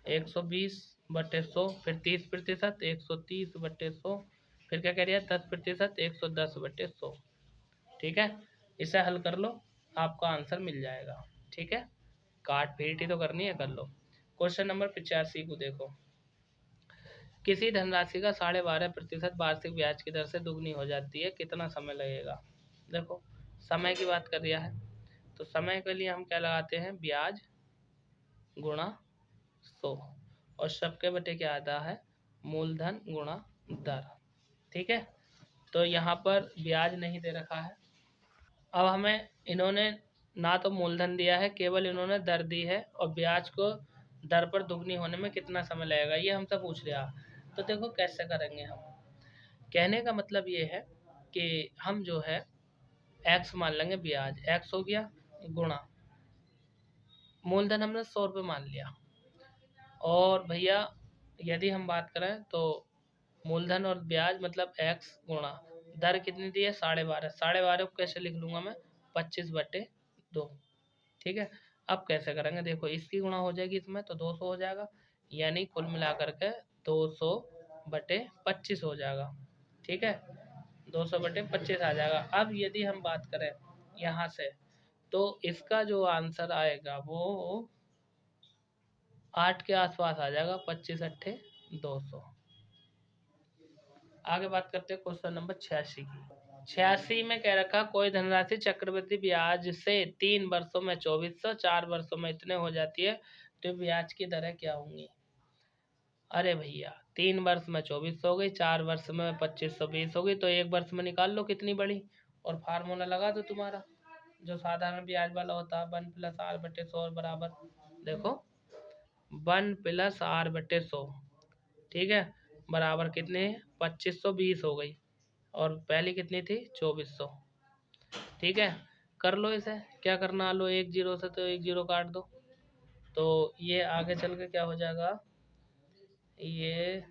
120/100, फिर 30%, 130/100, फिर क्या कह रही है 10%, 110/100। ठीक है, इसे हल कर लो, आपका आंसर मिल जाएगा। ठीक है, काट पीट ही तो करनी है, कर लो। क्वेश्चन नंबर 85 को देखो। किसी धनराशि का 12.5% वार्षिक ब्याज की दर से दुगनी हो जाती है, कितना समय लगेगा। देखो समय की बात कर रहा है, तो समय के लिए हम क्या लगाते हैं, ब्याज गुणा 100, और सबके बटे क्या आता है मूलधन गुणा दर। ठीक है, तो यहाँ पर ब्याज नहीं दे रखा है। अब हमें इन्होंने ना तो मूलधन दिया है, केवल इन्होंने दर दी है, और ब्याज को दर पर दुगनी होने में कितना समय लगेगा ये हमसे पूछ रहा। तो देखो कैसे करेंगे हम, कहने का मतलब ये है कि हम जो है x मान लेंगे, ब्याज x हो गया, गुणा मूलधन हमने 100 रुपये मान लिया, और भैया यदि हम बात करें तो मूलधन और ब्याज मतलब x गुणा दर कितनी दी है 12.5। 12.5 को कैसे लिख लूँगा मैं 25/2। ठीक है, अब कैसे करेंगे, देखो इसकी गुणा हो जाएगी इसमें, तो 200 हो जाएगा, यानी कुल मिलाकर के 200/25 हो जाएगा। ठीक है, 200/25 आ जाएगा। अब यदि हम बात करें यहाँ से, तो इसका जो आंसर आएगा वो 8 के आसपास आ जाएगा, 25×8 = 200। आगे बात करते हैं क्वेश्चन नंबर 86 की। 86 में कह रखा कोई धनराशि चक्रवृद्धि ब्याज से 3 वर्षों में 2400, 4 वर्षों में इतने हो जाती है, तो ब्याज की दरें क्या होंगी। अरे भैया 3 वर्ष में 2400 हो गई, 4 वर्ष में 2520 हो गई, तो 1 वर्ष में निकाल लो कितनी बड़ी, और फार्मूला लगा दो तुम्हारा जो साधारण ब्याज वाला होता है 1+r/100 बराबर, देखो 1+r/100। ठीक है, बराबर कितने 2520 हो गई, और पहली कितनी थी 2400। ठीक है, कर लो इसे, क्या करना लो, 1 0 से तो 1 0 काट दो, तो ये आगे चल के क्या हो जाएगा, ये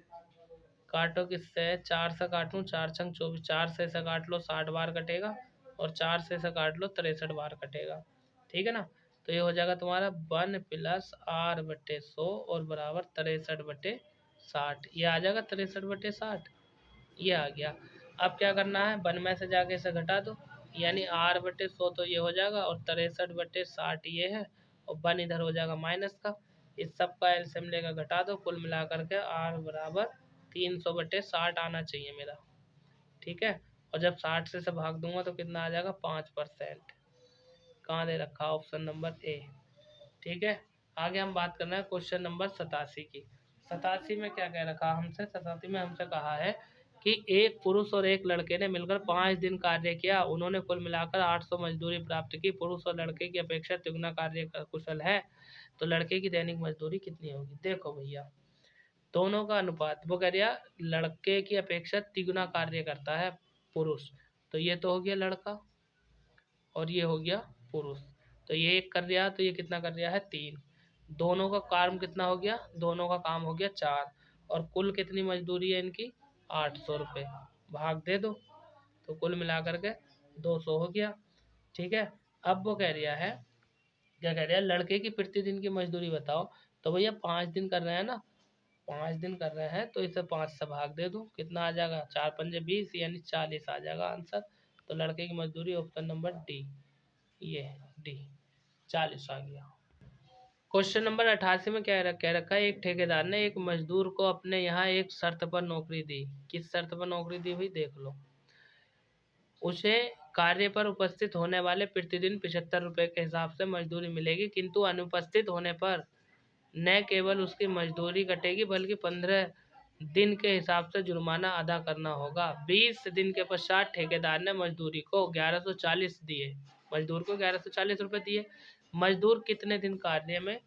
काटो किससे, 4 से काटूँ, 4×4 24, 4 से इसे काट लो 60 बार कटेगा, और 4 से इसे काट लो, 63 बार कटेगा। ठीक है ना। तो ये हो जाएगा तुम्हारा 1 + r/100 और बराबर 63/60। ये आ जाएगा 63/60, ये आ गया। अब क्या करना है, 1 में से जाके इसे घटा दो, यानी r/100 तो ये हो जाएगा और 63/60 ये है, और 1 इधर हो जाएगा माइनस का। इस सब का एलसीएम लेकर घटा दो, कुल मिला करके r बराबर 300/60 आना चाहिए मेरा। ठीक है। और जब 60 से भाग दूंगा तो कितना आ जाएगा, 5%। कहाँ दे रखा, ऑप्शन नंबर ए। ठीक है। आगे हम बात करना है क्वेश्चन नंबर 87 की। 87 में क्या कह रखा हमसे, 87 में हमसे कहा है कि एक पुरुष और एक लड़के ने मिलकर 5 दिन कार्य किया, उन्होंने कुल मिलाकर 800 मजदूरी प्राप्त की। पुरुष और लड़के की अपेक्षा तिगुना कार्य कुशल है, तो लड़के की दैनिक मजदूरी कितनी होगी। देखो भैया, दोनों का अनुपात, वो कह दिया लड़के की अपेक्षा तिगुना कार्य करता है पुरुष, तो ये तो हो गया लड़का और ये हो गया पुरुष। तो ये 1 कर दिया, तो ये कितना कर दिया है, 3। दोनों का काम कितना हो गया, दोनों का काम हो गया 4, और कुल कितनी मजदूरी है इनकी, 800 रुपये। भाग दे दो, तो कुल मिला करके 200 हो गया। ठीक है। अब वो कह रिया है, क्या कह रहा है, लड़के की प्रतिदिन की मजदूरी बताओ। तो भैया 5 दिन कर रहे हैं ना, 5 दिन कर रहे हैं, तो इसे 5 से भाग दे दो, कितना आ जाएगा, 4 पंजे 20, यानी 40 आ जाएगा आंसर। तो लड़के की मजदूरी ऑप्शन नंबर डी, ये डी 40 आ गया। क्वेश्चन नंबर 88 में क्या कह रखा है, एक ठेकेदार ने एक मजदूर को अपने यहाँ एक शर्त पर नौकरी दी। किस शर्त पर नौकरी दी हुई, देख लो। उसे कार्य पर उपस्थित होने वाले प्रतिदिन 75 रुपये के हिसाब से मजदूरी मिलेगी, किंतु अनुपस्थित होने पर न केवल उसकी मजदूरी कटेगी बल्कि 15 दिन के हिसाब से जुर्माना अदा करना होगा। 20 दिन के पश्चात ठेकेदार ने मजदूरी को 1140 दिए, मजदूर को 1140 रुपये दिए। मजदूर कितने दिन कार्य में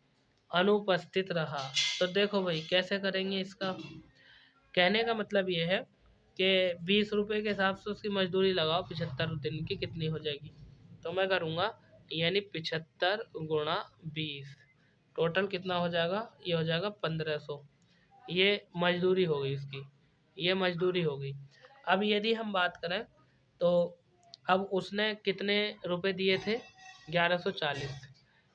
अनुपस्थित रहा। तो देखो भाई कैसे करेंगे इसका, कहने का मतलब ये है कि 20 रुपये के हिसाब से उसकी मजदूरी लगाओ, 75 दिन की कितनी हो जाएगी। तो मैं करूँगा, यानी 75 गुणा 20, टोटल कितना हो जाएगा, ये हो जाएगा 1500। ये मजदूरी हो गई इसकी, ये मजदूरी हो गई। अब यदि हम बात करें तो अब उसने कितने रुपए दिए थे, 1140,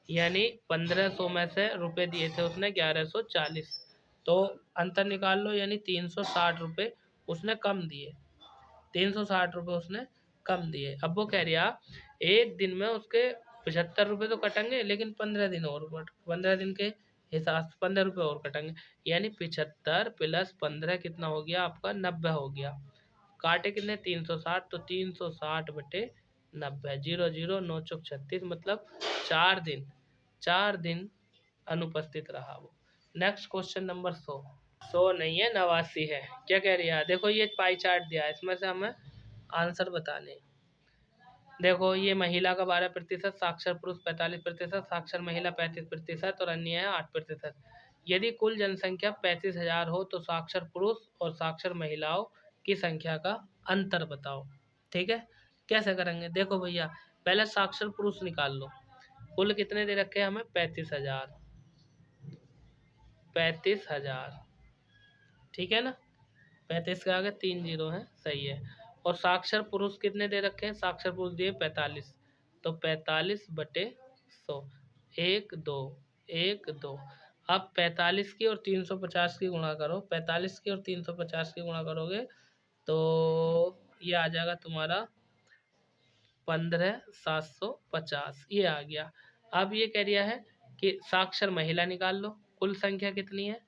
यानी 1500 में से रुपए दिए थे उसने 1140, तो अंतर निकाल लो, यानी 360 रुपये उसने कम दिए, 360 रुपये उसने कम दिए। अब वो कह रहा एक दिन में उसके 75 रुपये तो कटेंगे, लेकिन 15 दिन और 15 दिन के हिसाब से 15 रुपये और कटेंगे, यानी 75 + 15 कितना हो गया आपका, 90 हो गया। काटे कितने, 360, तो 360/90, 0 0 9 चौक 36, मतलब 4 दिन अनुपस्थित रहा वो। नेक्स्ट क्वेश्चन नंबर 100 नहीं है, 89 है। क्या कह रही है, देखो ये पाई चार्ट दिया है, इसमें से हमें आंसर बताने। देखो ये महिला का 12%, साक्षर पुरुष 45%, साक्षर महिला 35% और अन्य है 8%। यदि कुल जनसंख्या 35,000 हो तो साक्षर पुरुष और साक्षर महिलाओं की संख्या का अंतर बताओ। ठीक है। कैसे करेंगे, देखो भैया पहले साक्षर पुरुष निकाल लो। कुल कितने दे रखे हैं हमें, 35,000, 35,000। ठीक है ना, 35 के आगे 3 जीरो हैं, सही है। और साक्षर पुरुष कितने दे रखे हैं, साक्षर पुरुष दिए 45, तो 45/100, 1 2 1 2। अब 45 की और 350 की गुणा करो, 45 की और 350 की गुणा करोगे तो ये आ जाएगा तुम्हारा 15,750, ये आ गया। अब ये कह दिया है कि साक्षर महिला निकाल लो, कुल संख्या कितनी है,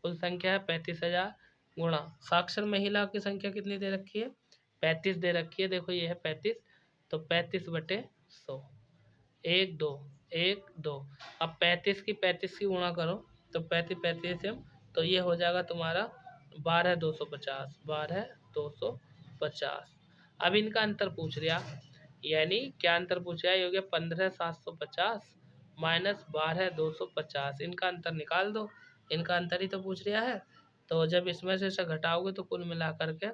कुल संख्या है 35,000 गुणा साक्षर महिला की संख्या कितनी दे रखी है, 35 दे रखी है। देखो ये है 35, तो 35/100, 1 2 1 2। अब 35 की गुणा करो, तो 35 तो ये हो जाएगा तुम्हारा 12,250, 12,250। अब इनका अंतर पूछ रहा, यानी क्या अंतर पूछ रहा है, ये हो गया 15,750 माइनस 12,250, इनका अंतर निकाल दो, इनका अंतर ही तो पूछ रहा है। तो जब इसमें से इसे घटाओगे तो कुल मिला करके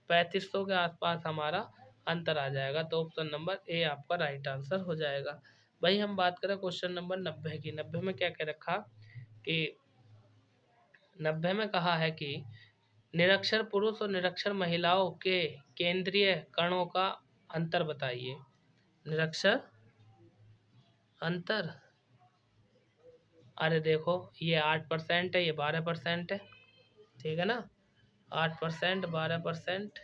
3500 के आसपास हमारा अंतर आ जाएगा। तो ऑप्शन नंबर ए आपका राइट आंसर हो जाएगा। भाई हम बात करें क्वेश्चन नंबर 90 की। 90 में क्या कह रखा कि 90 में कहा है कि निरक्षर पुरुष और निरक्षर महिलाओं के केंद्रीय कणों का अंतर बताइए। निरक्षर अंतर, अरे देखो ये 8% है, ये 12% है, ठीक है ना, 8% 12%,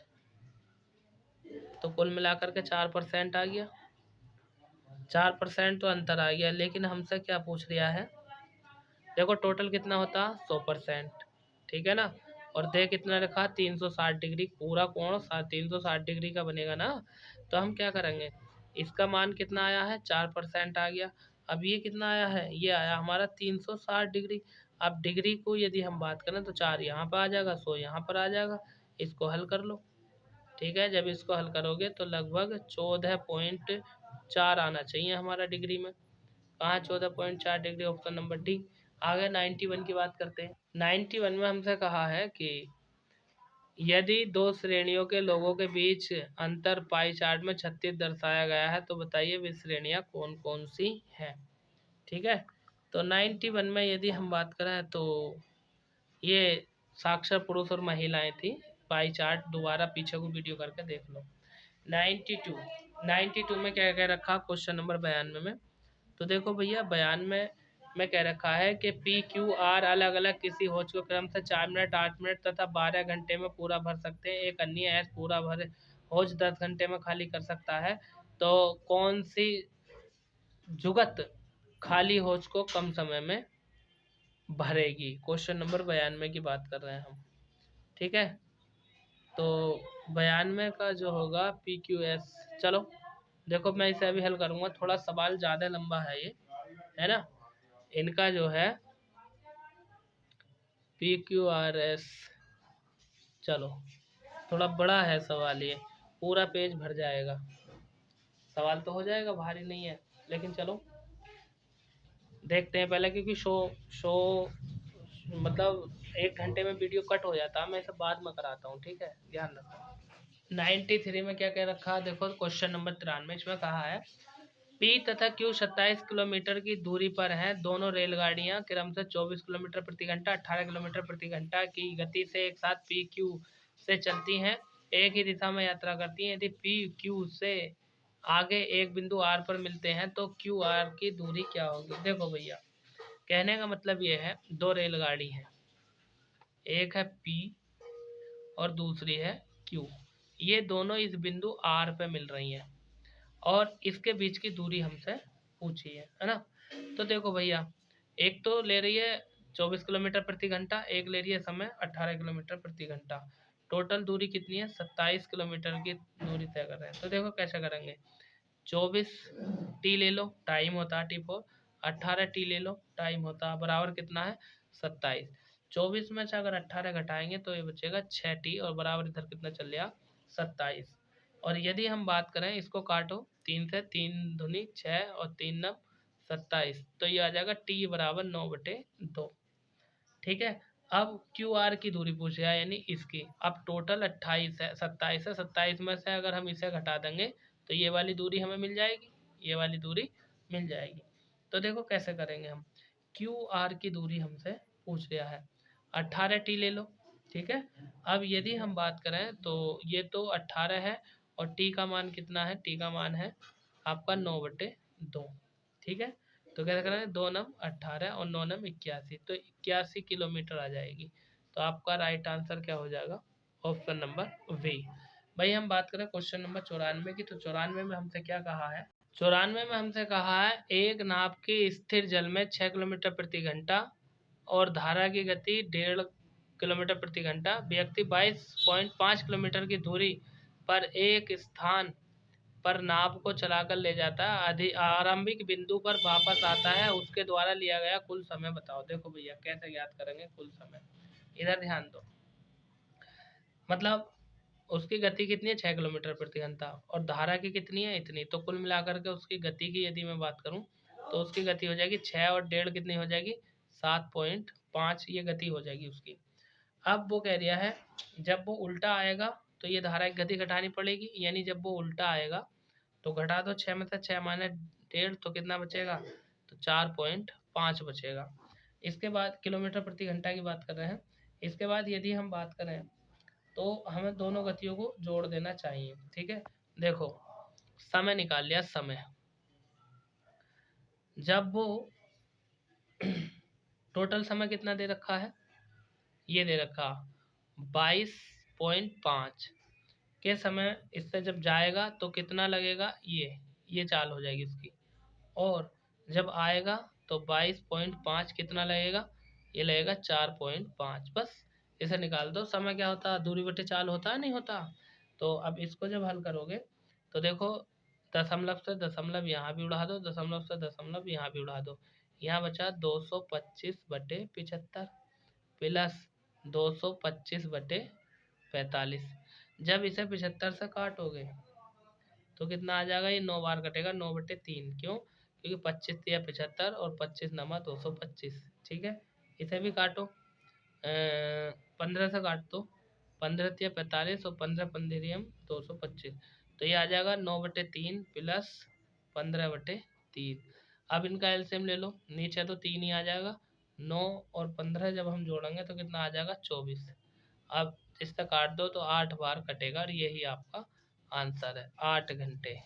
तो कुल मिलाकर के 4% आ गया। 4% तो अंतर आ गया, लेकिन हमसे क्या पूछ लिया है, देखो टोटल कितना होता 100%, ठीक है ना, और दे कितना रखा 360 डिग्री, पूरा कोण 360 डिग्री का बनेगा ना। तो हम क्या करेंगे, इसका मान कितना आया है 4% आ गया। अब ये कितना आया है, ये आया हमारा 360 डिग्री। अब डिग्री को यदि हम बात करें तो 4 यहाँ पर आ जाएगा, 100 यहाँ पर आ जाएगा, इसको हल कर लो, ठीक है। जब इसको हल करोगे तो लगभग 14.4 आना चाहिए हमारा डिग्री में। कहाँ 14.4 डिग्री, ऑप्शन नंबर डी। आगे 91 की बात करते हैं। 91 में हमसे कहा है कि यदि दो श्रेणियों के लोगों के बीच अंतर पाई चार्ट में 36 दर्शाया गया है, तो बताइए वे श्रेणियां कौन कौन सी हैं, ठीक है। तो 91 में यदि हम बात करें तो ये साक्षर पुरुष और महिलाएं थी। पाई चार्ट दोबारा पीछे को वीडियो करके देख लो। 92 में क्या क्या रखा क्वेश्चन नंबर 92 में, तो देखो भैया 92 में कह रखा है कि पी क्यू आर अलग अलग किसी होच को क्रम से 4 मिनट 8 मिनट तथा 12 घंटे में पूरा भर सकते हैं। एक अन्य एस पूरा भर होच 10 घंटे में खाली कर सकता है। तो कौन सी जुगत खाली होच को कम समय में भरेगी। क्वेश्चन नंबर 92 की बात कर रहे हैं हम, ठीक है। तो 92 का जो होगा पी क्यू एस, चलो देखो मैं इसे अभी हल करूँगा, थोड़ा सवाल ज़्यादा लंबा है ये, है ना। इनका जो है पी क्यू आर एस, चलो थोड़ा बड़ा है सवाल, ये पूरा पेज भर जाएगा, सवाल तो हो जाएगा, भारी नहीं है, लेकिन चलो देखते हैं पहले, क्योंकि शो शो मतलब 1 घंटे में वीडियो कट हो जाता है, मैं इसे बाद में कराता हूँ, ठीक है, ध्यान रखो। 93 में क्या क्या रखा, देखो क्वेश्चन नंबर 93 इसमें कहा है पी तथा क्यू 27 किलोमीटर की दूरी पर हैं। दोनों रेलगाड़ियां क्रम से 24 किलोमीटर प्रति घंटा 18 किलोमीटर प्रति घंटा की गति से एक साथ पी क्यू से चलती हैं, एक ही दिशा में यात्रा करती हैं। यदि पी क्यू से आगे एक बिंदु आर पर मिलते हैं तो क्यू आर की दूरी क्या होगी। देखो भैया कहने का मतलब ये है, दो रेलगाड़ी हैं, एक है पी और दूसरी है क्यू, ये दोनों इस बिंदु आर पे मिल रही हैं और इसके बीच की दूरी हमसे पूछी है ना। तो देखो भैया एक तो ले रही है 24 किलोमीटर प्रति घंटा, एक ले रही है समय 18 किलोमीटर प्रति घंटा, टोटल दूरी कितनी है 27 किलोमीटर की दूरी तय कर रहे हैं। तो देखो कैसे करेंगे, 24 टी ले लो, टाइम होता है T4, 18 टी ले लो, टाइम होता है, बराबर कितना है 27। 24 में से अगर 18 घटाएंगे तो ये बचेगा 6 टी और बराबर इधर कितना चल गया 27। और यदि हम बात करें इसको काटो, 3 से 3 दूनी 6 और 3 नव 27, तो ये आ जाएगा टी बराबर 9/2, ठीक है। अब क्यू आर की दूरी पूछ रहा है यानी इसकी, अब टोटल 28 है, 27 है, 27 में से अगर हम इसे घटा देंगे तो ये वाली दूरी हमें मिल जाएगी, ये वाली दूरी मिल जाएगी। तो देखो कैसे करेंगे हम, क्यू आर की दूरी हमसे पूछ रहा है, 18 टी ले लो, ठीक है। अब यदि हम बात करें तो ये तो 18 है और टी का मान कितना है, टी का मान है आपका 9/2, ठीक है। तो कैसे करें, 2 नम 18 और 9 नम 81, तो 81 किलोमीटर आ जाएगी। तो आपका राइट आंसर क्या हो जाएगा, ऑप्शन नंबर वी। भाई हम बात करें क्वेश्चन नंबर 94 की, तो 94 में हमसे क्या कहा है, 94 में हमसे कहा है एक नाव की स्थिर जल में 6 किलोमीटर प्रति घंटा और धारा की गति 1.5 किलोमीटर प्रति घंटा, व्यक्ति 22.5 किलोमीटर की दूरी पर एक स्थान पर नाव को चलाकर ले जाता है, आरंभिक बिंदु पर वापस आता है, उसके द्वारा लिया गया कुल समय बताओ। देखो भैया कैसे ज्ञात करेंगे कुल समय, इधर ध्यान दो, मतलब उसकी गति कितनी है 6 किलोमीटर प्रति घंटा और धारा की कितनी है इतनी, तो कुल मिलाकर के उसकी गति की यदि मैं बात करूं तो उसकी गति हो जाएगी 6 और 1.5 कितनी हो जाएगी 7.5, ये गति हो जाएगी उसकी। अब वो कह रहा है जब वो उल्टा आएगा तो ये धारा की गति घटानी पड़ेगी, यानी जब वो उल्टा आएगा तो घटा दो 6 में से 6 माइनस 1.5, तो कितना बचेगा, तो 4.5 बचेगा। इसके बाद किलोमीटर प्रति घंटा की बात कर रहे हैं। इसके बाद यदि हम बात करें तो हमें दोनों गतियों को जोड़ देना चाहिए, ठीक है। देखो समय निकाल लिया। समय जब वो टोटल समय कितना दे रखा है, ये दे रखा 22.5 के समय इससे जब जाएगा तो कितना लगेगा, ये चाल हो जाएगी इसकी, और जब आएगा तो 22.5 कितना लगेगा, ये लगेगा 4.5। बस इसे निकाल दो। समय क्या होता है, दूरी बटे चाल होता है, नहीं होता। तो अब इसको जब हल करोगे तो देखो, दशमलव से दशमलव यहाँ भी उड़ा दो, दशमलव से दशमलव यहाँ भी उड़ा दो, यहाँ बचा 225/75 प्लस 225/45। जब इसे 75 से काटोगे तो कितना आ जाएगा, ये 9 बार कटेगा, 9/3। क्यों, क्योंकि 25 या 75 और 25 नमा 225। ठीक है, इसे भी काटो, 15 से काट दो, 15 या 45 और 15 पंद्रह 225, तो ये आ जाएगा 9/3 प्लस 15/3। अब इनका एलसीएम ले लो, नीचे तो 3 ही आ जाएगा, 9 और 15 जब हम जोड़ेंगे तो कितना आ जाएगा, 24। अब इससे काट दो तो 8 बार कटेगा और यही आपका आंसर है, 8 घंटे।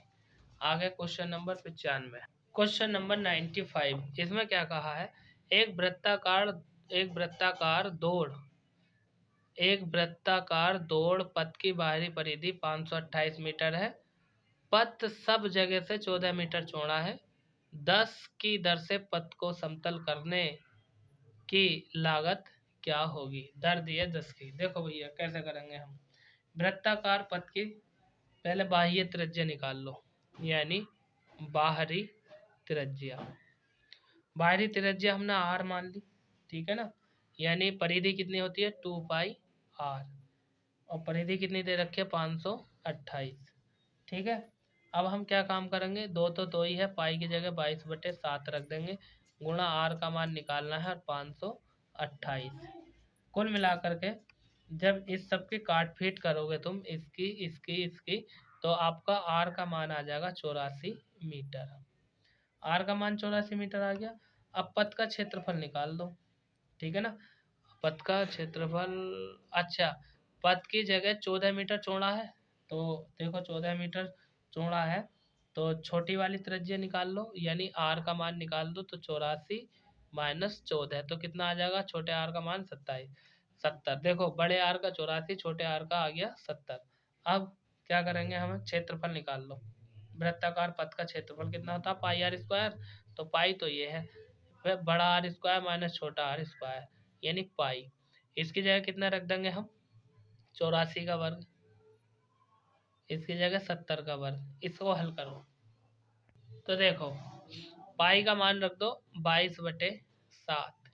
आगे क्वेश्चन नंबर 95। क्वेश्चन नंबर 95, इसमें क्या कहा है, एक वृत्ताकार एक वृत्ताकार दौड़ एक वृत्ताकार दौड़ पथ की बाहरी परिधि 528 मीटर है। पथ सब जगह से 14 मीटर चौड़ा है। 10 की दर से पथ को समतल करने की लागत क्या होगी। दर दी है 10 की। देखो भैया कैसे करेंगे हम, वृत्ताकार पथ की पहले बाह्य त्रिज्या निकाल लो, यानी बाहरी त्रिज्या। बाहरी त्रिज्या हमने आर मान ली, ठीक है ना, यानी परिधि कितनी होती है 2 पाई आर, और परिधि कितनी दे रखी है 528। ठीक है, अब हम क्या काम करेंगे, दो तो दो ही है, पाई की जगह 22/7 रख देंगे, गुणा आर का मान निकालना है और 528। कुल मिलाकर के जब इस सब की काट फीट करोगे तुम, इसकी इसकी इसकी, तो आपका आर का मान आ जाएगा 84 मीटर। आर का मान 84 मीटर आ गया। अब पथ का क्षेत्रफल निकाल दो, ठीक है ना। पथ का क्षेत्रफल, अच्छा, पथ की जगह 14 मीटर चौड़ा है, तो देखो 14 मीटर चौड़ा है, तो छोटी वाली त्रिज्या निकाल लो, यानी आर का मान निकाल दो, तो 84 माइनस 14, तो कितना आ जाएगा, छोटे आर का मान 70। देखो बड़े आर का 84, छोटे आर का आ गया 70। अब क्या करेंगे, हम क्षेत्रफल निकाल लो। वृत्ताकार पथ का क्षेत्रफल कितना होता है, पाई आर स्क्वायर, तो पाई तो ये है, फिर बड़ा आर स्क्वायर माइनस छोटा आर स्क्वायर, यानी पाई। इसकी जगह कितना रख देंगे हम, 84 का वर्ग, इसकी जगह 70 का वर्ग। इसको हल करो तो देखो, पाई का मान रख दो 22/7।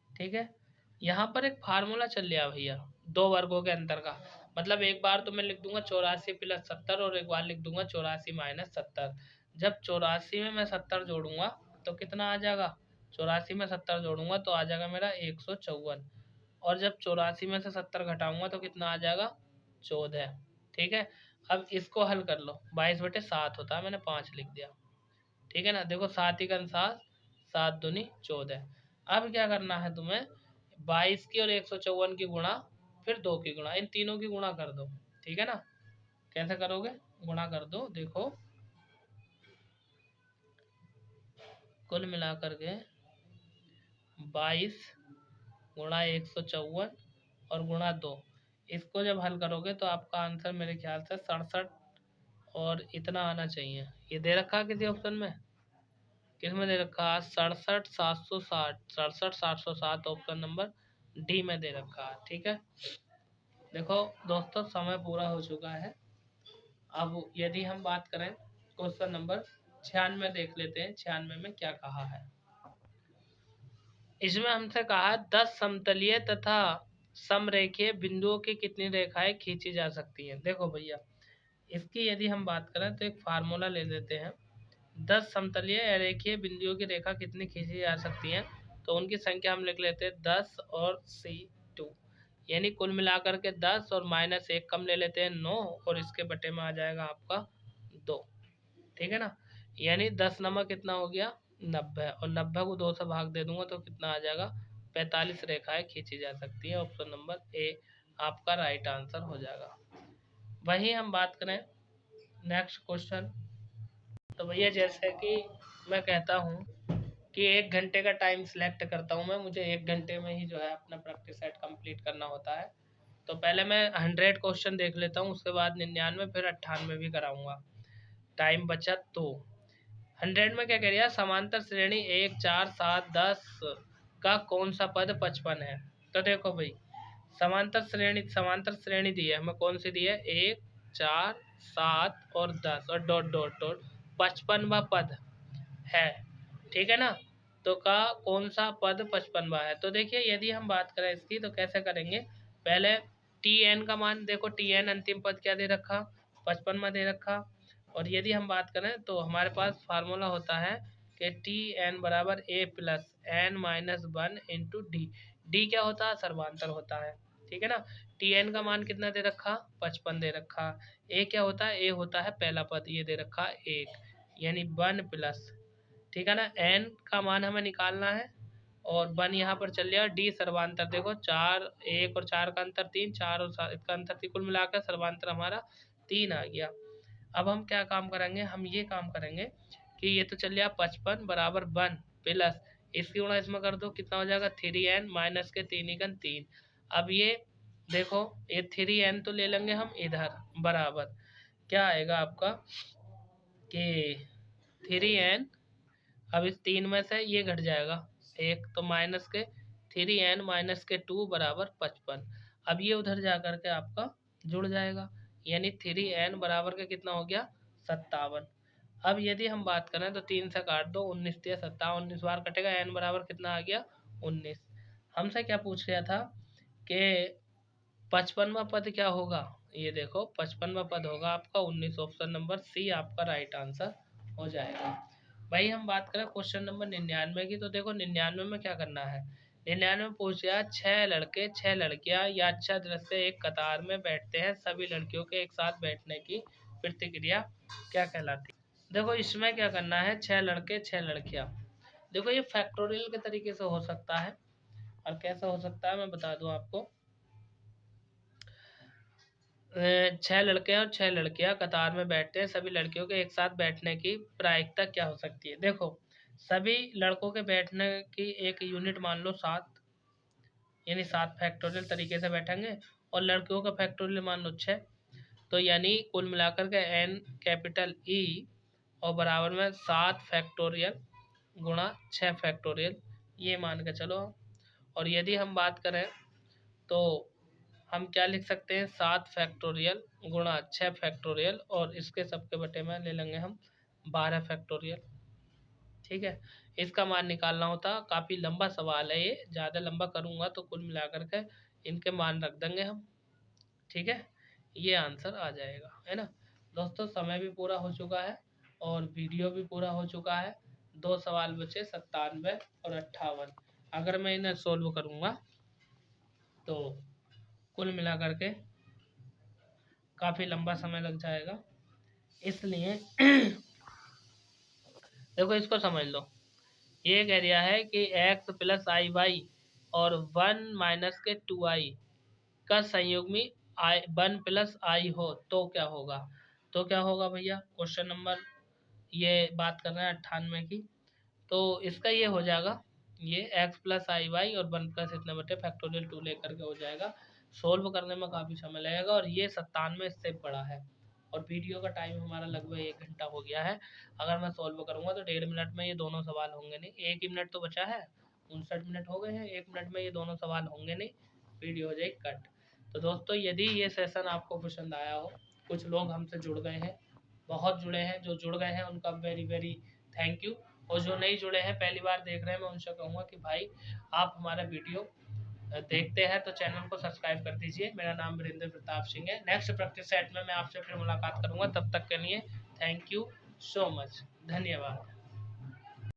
ठीक है, यहाँ पर एक फार्मूला चल लिया भैया, दो वर्गों के अंतर का, मतलब एक बार तो मैं लिख दूंगा 84 प्लस 70 और एक बार लिख दूंगा 84 माइनस 70। जब 84 में मैं 70 जोड़ूंगा तो कितना आ जाएगा, 84 में 70 जोड़ूंगा तो आ जाएगा मेरा 154, और जब 84 में से 70 घटाऊंगा तो कितना आ जाएगा, 14। ठीक है, अब इसको हल कर लो, 22/7 होता है, मैंने 5 लिख दिया। ठीक है ना, देखो 7 ही का अनुसार, 7 दूनी 14। अब क्या करना है तुम्हें, 22 की और 154 की गुणा, फिर 2 की गुणा, इन तीनों की गुणा कर दो। ठीक है ना, कैसे करोगे, गुणा कर दो, देखो कुल मिलाकर के 22 गुणा 154 और गुणा 2, इसको जब हल करोगे तो आपका आंसर मेरे ख्याल से 67 और इतना आना चाहिए। ये दे रखा है किसी ऑप्शन में, किसमें दे रखा है, 67,760, 67,707 ऑप्शन नंबर डी में दे रखा है। ठीक है, देखो दोस्तों समय पूरा हो चुका है। अब यदि हम बात करें क्वेश्चन नंबर 96 देख लेते हैं, 96 में क्या कहा है। इसमें हमसे कहा 10 समतलीय तथा समरेखीय बिंदुओं की कितनी रेखाएं खींची जा सकती हैं। देखो भैया, इसकी यदि हम बात करें तो एक फार्मूला ले लेते हैं, 10 समतलीय या रेखीय बिंदुओं की रेखा कितनी खींची जा सकती हैं, तो उनकी संख्या हम लिख लेते हैं 10 और C2, यानी कुल मिलाकर के 10 और माइनस 1 कम ले लेते हैं 9, और इसके बटे में आ जाएगा आपका 2। ठीक है ना, यानी 10 नंबर कितना हो गया 90, और 90 को 2 से भाग दे दूंगा तो कितना आ जाएगा 45 रेखाएं खींची जा सकती है। ऑप्शन नंबर ए आपका राइट आंसर हो जाएगा। वही हम बात करें नेक्स्ट क्वेश्चन तो भैया जैसे कि मैं कहता हूँ कि 1 घंटे का टाइम सिलेक्ट करता हूँ मैं, मुझे 1 घंटे में ही जो है अपना प्रैक्टिस सेट कंप्लीट करना होता है। तो पहले मैं 100 क्वेश्चन देख लेता हूँ, उसके बाद 99, फिर 98 भी कराऊंगा। टाइम बचा तो 100 में क्या कह रही है, समांतर श्रेणी 1, 4, 7, 10 का कौन सा पद 55 है। तो देखो भाई, समांतर श्रेणी दी है हमें, कौन सी दी है, 1, 4, 7 और 10 और डॉट डॉट डॉट 55वां पद है, ठीक है ना। तो का कौन सा पद 55वां है। तो देखिए यदि हम बात करें इसकी तो कैसे करेंगे, पहले टी एन का मान देखो, टी एन अंतिम पद क्या दे रखा, 55वां दे रखा। और यदि हम बात करें तो हमारे पास फार्मूला होता है कि टी एन बराबर A plus N minus 1 into D. D क्या होता है, सर्वांतर होता है, ठीक है ना। टी एन का मान कितना दे रखा, 55 दे रखा। ए क्या होता है, ए होता है पहला पद, ये दे रखा 1, यानी 1 प्लस, ठीक है ना। एन का मान हमें निकालना है और 1 यहाँ पर चल जाएगा। डी सर्वांतर देखो, 4, 1 और 4 का अंतर 3, 4 और 7 का अंतर 3, कुल मिलाकर सर्वांतर हमारा 3 आ गया। अब हम क्या काम करेंगे, हम ये काम करेंगे कि ये तो चल जाएगा 55 बराबर 1 प्लस इसकी गुणा इसमें कर दो, कितना हो जाएगा 3n माइनस के 3 एकन 3। अब ये देखो, ये 3n तो ले लेंगे हम इधर, बराबर क्या आएगा आपका कि 3n, अब इस 3 में से ये घट जाएगा 1, तो माइनस के 3n माइनस के 2 बराबर 55। अब ये उधर जा कर के आपका जुड़ जाएगा, यानी 3n बराबर के कितना हो गया 57। अब यदि हम बात करें तो 3 से काट दो, 19 या 57, 19 बार कटेगा, n बराबर कितना आ गया 19। हमसे क्या पूछ रहा था कि 55वां पद क्या होगा, ये देखो 55वां पद होगा आपका 19, ऑप्शन नंबर सी आपका राइट आंसर हो जाएगा। भाई हम बात करें क्वेश्चन नंबर 99 की, तो देखो 99 में क्या करना है, 99 में पूछ रहा 6 लड़के 6 लड़कियां या अच्छा दृश्य एक कतार में बैठते हैं, सभी लड़कियों के एक साथ बैठने की प्रतिक्रिया क्या कहलाती है। देखो इसमें क्या करना है, 6 लड़के 6 लड़कियां, देखो ये फैक्टोरियल के तरीके से हो सकता है, और कैसा हो सकता है मैं बता दूं आपको। 6 लड़के और 6 लड़कियां कतार में बैठते हैं, सभी लड़कियों के एक साथ बैठने की प्रायिकता क्या हो सकती है। देखो सभी लड़कों के बैठने की एक यूनिट मान लो 7, यानी 7 फैक्टोरियल तरीके से बैठेंगे, और लड़कियों का फैक्टोरियल मान लो 6, तो यानी कुल मिलाकर के n कैपिटल E और बराबर में 7 फैक्टोरियल गुणा 6 फैक्टोरियल, ये मान के चलो। और यदि हम बात करें तो हम क्या लिख सकते हैं, 7 फैक्टोरियल गुणा 6 फैक्टोरियल, और इसके सबके बटे में ले लेंगे हम 12 फैक्टोरियल, ठीक है। इसका मान निकालना होता, काफ़ी लंबा सवाल है ये, ज़्यादा लंबा करूँगा तो कुल मिलाकर के इनके मान रख देंगे हम, ठीक है। ये आंसर आ जाएगा, है ना। दोस्तों समय भी पूरा हो चुका है और वीडियो भी पूरा हो चुका है, 2 सवाल बचे 97 और 58। अगर मैं इन्हें सोल्व करूँगा तो कुल मिला करके काफ़ी लंबा समय लग जाएगा, इसलिए देखो इसको समझ लो। ये कह दिया है कि x प्लस आई वाई और 1 माइनस के 2i का संयुग्मी 1 प्लस आई हो तो क्या होगा। तो क्या होगा भैया, क्वेश्चन नंबर ये बात कर रहे हैं 98 की, तो इसका ये हो जाएगा, ये x प्लस आई वाई और 1 प्लस इतने बटे फैक्टोरियल 2 लेकर के हो जाएगा। सोल्व करने में काफ़ी समय लगेगा, और ये 97 इससे बड़ा है, और वीडियो का टाइम हमारा लगभग 1 घंटा हो गया है। अगर मैं सोल्व करूँगा तो 1.5 मिनट में ये दोनों सवाल होंगे नहीं, 1 ही मिनट तो बचा है, 59 मिनट हो गए हैं, 1 मिनट में ये दोनों सवाल होंगे नहीं, वीडियो हो जाएगी कट। तो दोस्तों यदि ये सेशन आपको पसंद आया हो, कुछ लोग हमसे जुड़ गए हैं, बहुत जुड़े हैं, जो जुड़ गए हैं उनका वेरी वेरी थैंक यू, और जो नहीं जुड़े हैं पहली बार देख रहे हैं, मैं उनसे कहूँगा कि भाई आप हमारा वीडियो देखते हैं तो चैनल को सब्सक्राइब कर दीजिए। मेरा नाम वीरेंद्र प्रताप सिंह है। नेक्स्ट प्रैक्टिस सेट में मैं आपसे फिर मुलाकात करूँगा, तब तक के लिए थैंक यू सो मच, धन्यवाद।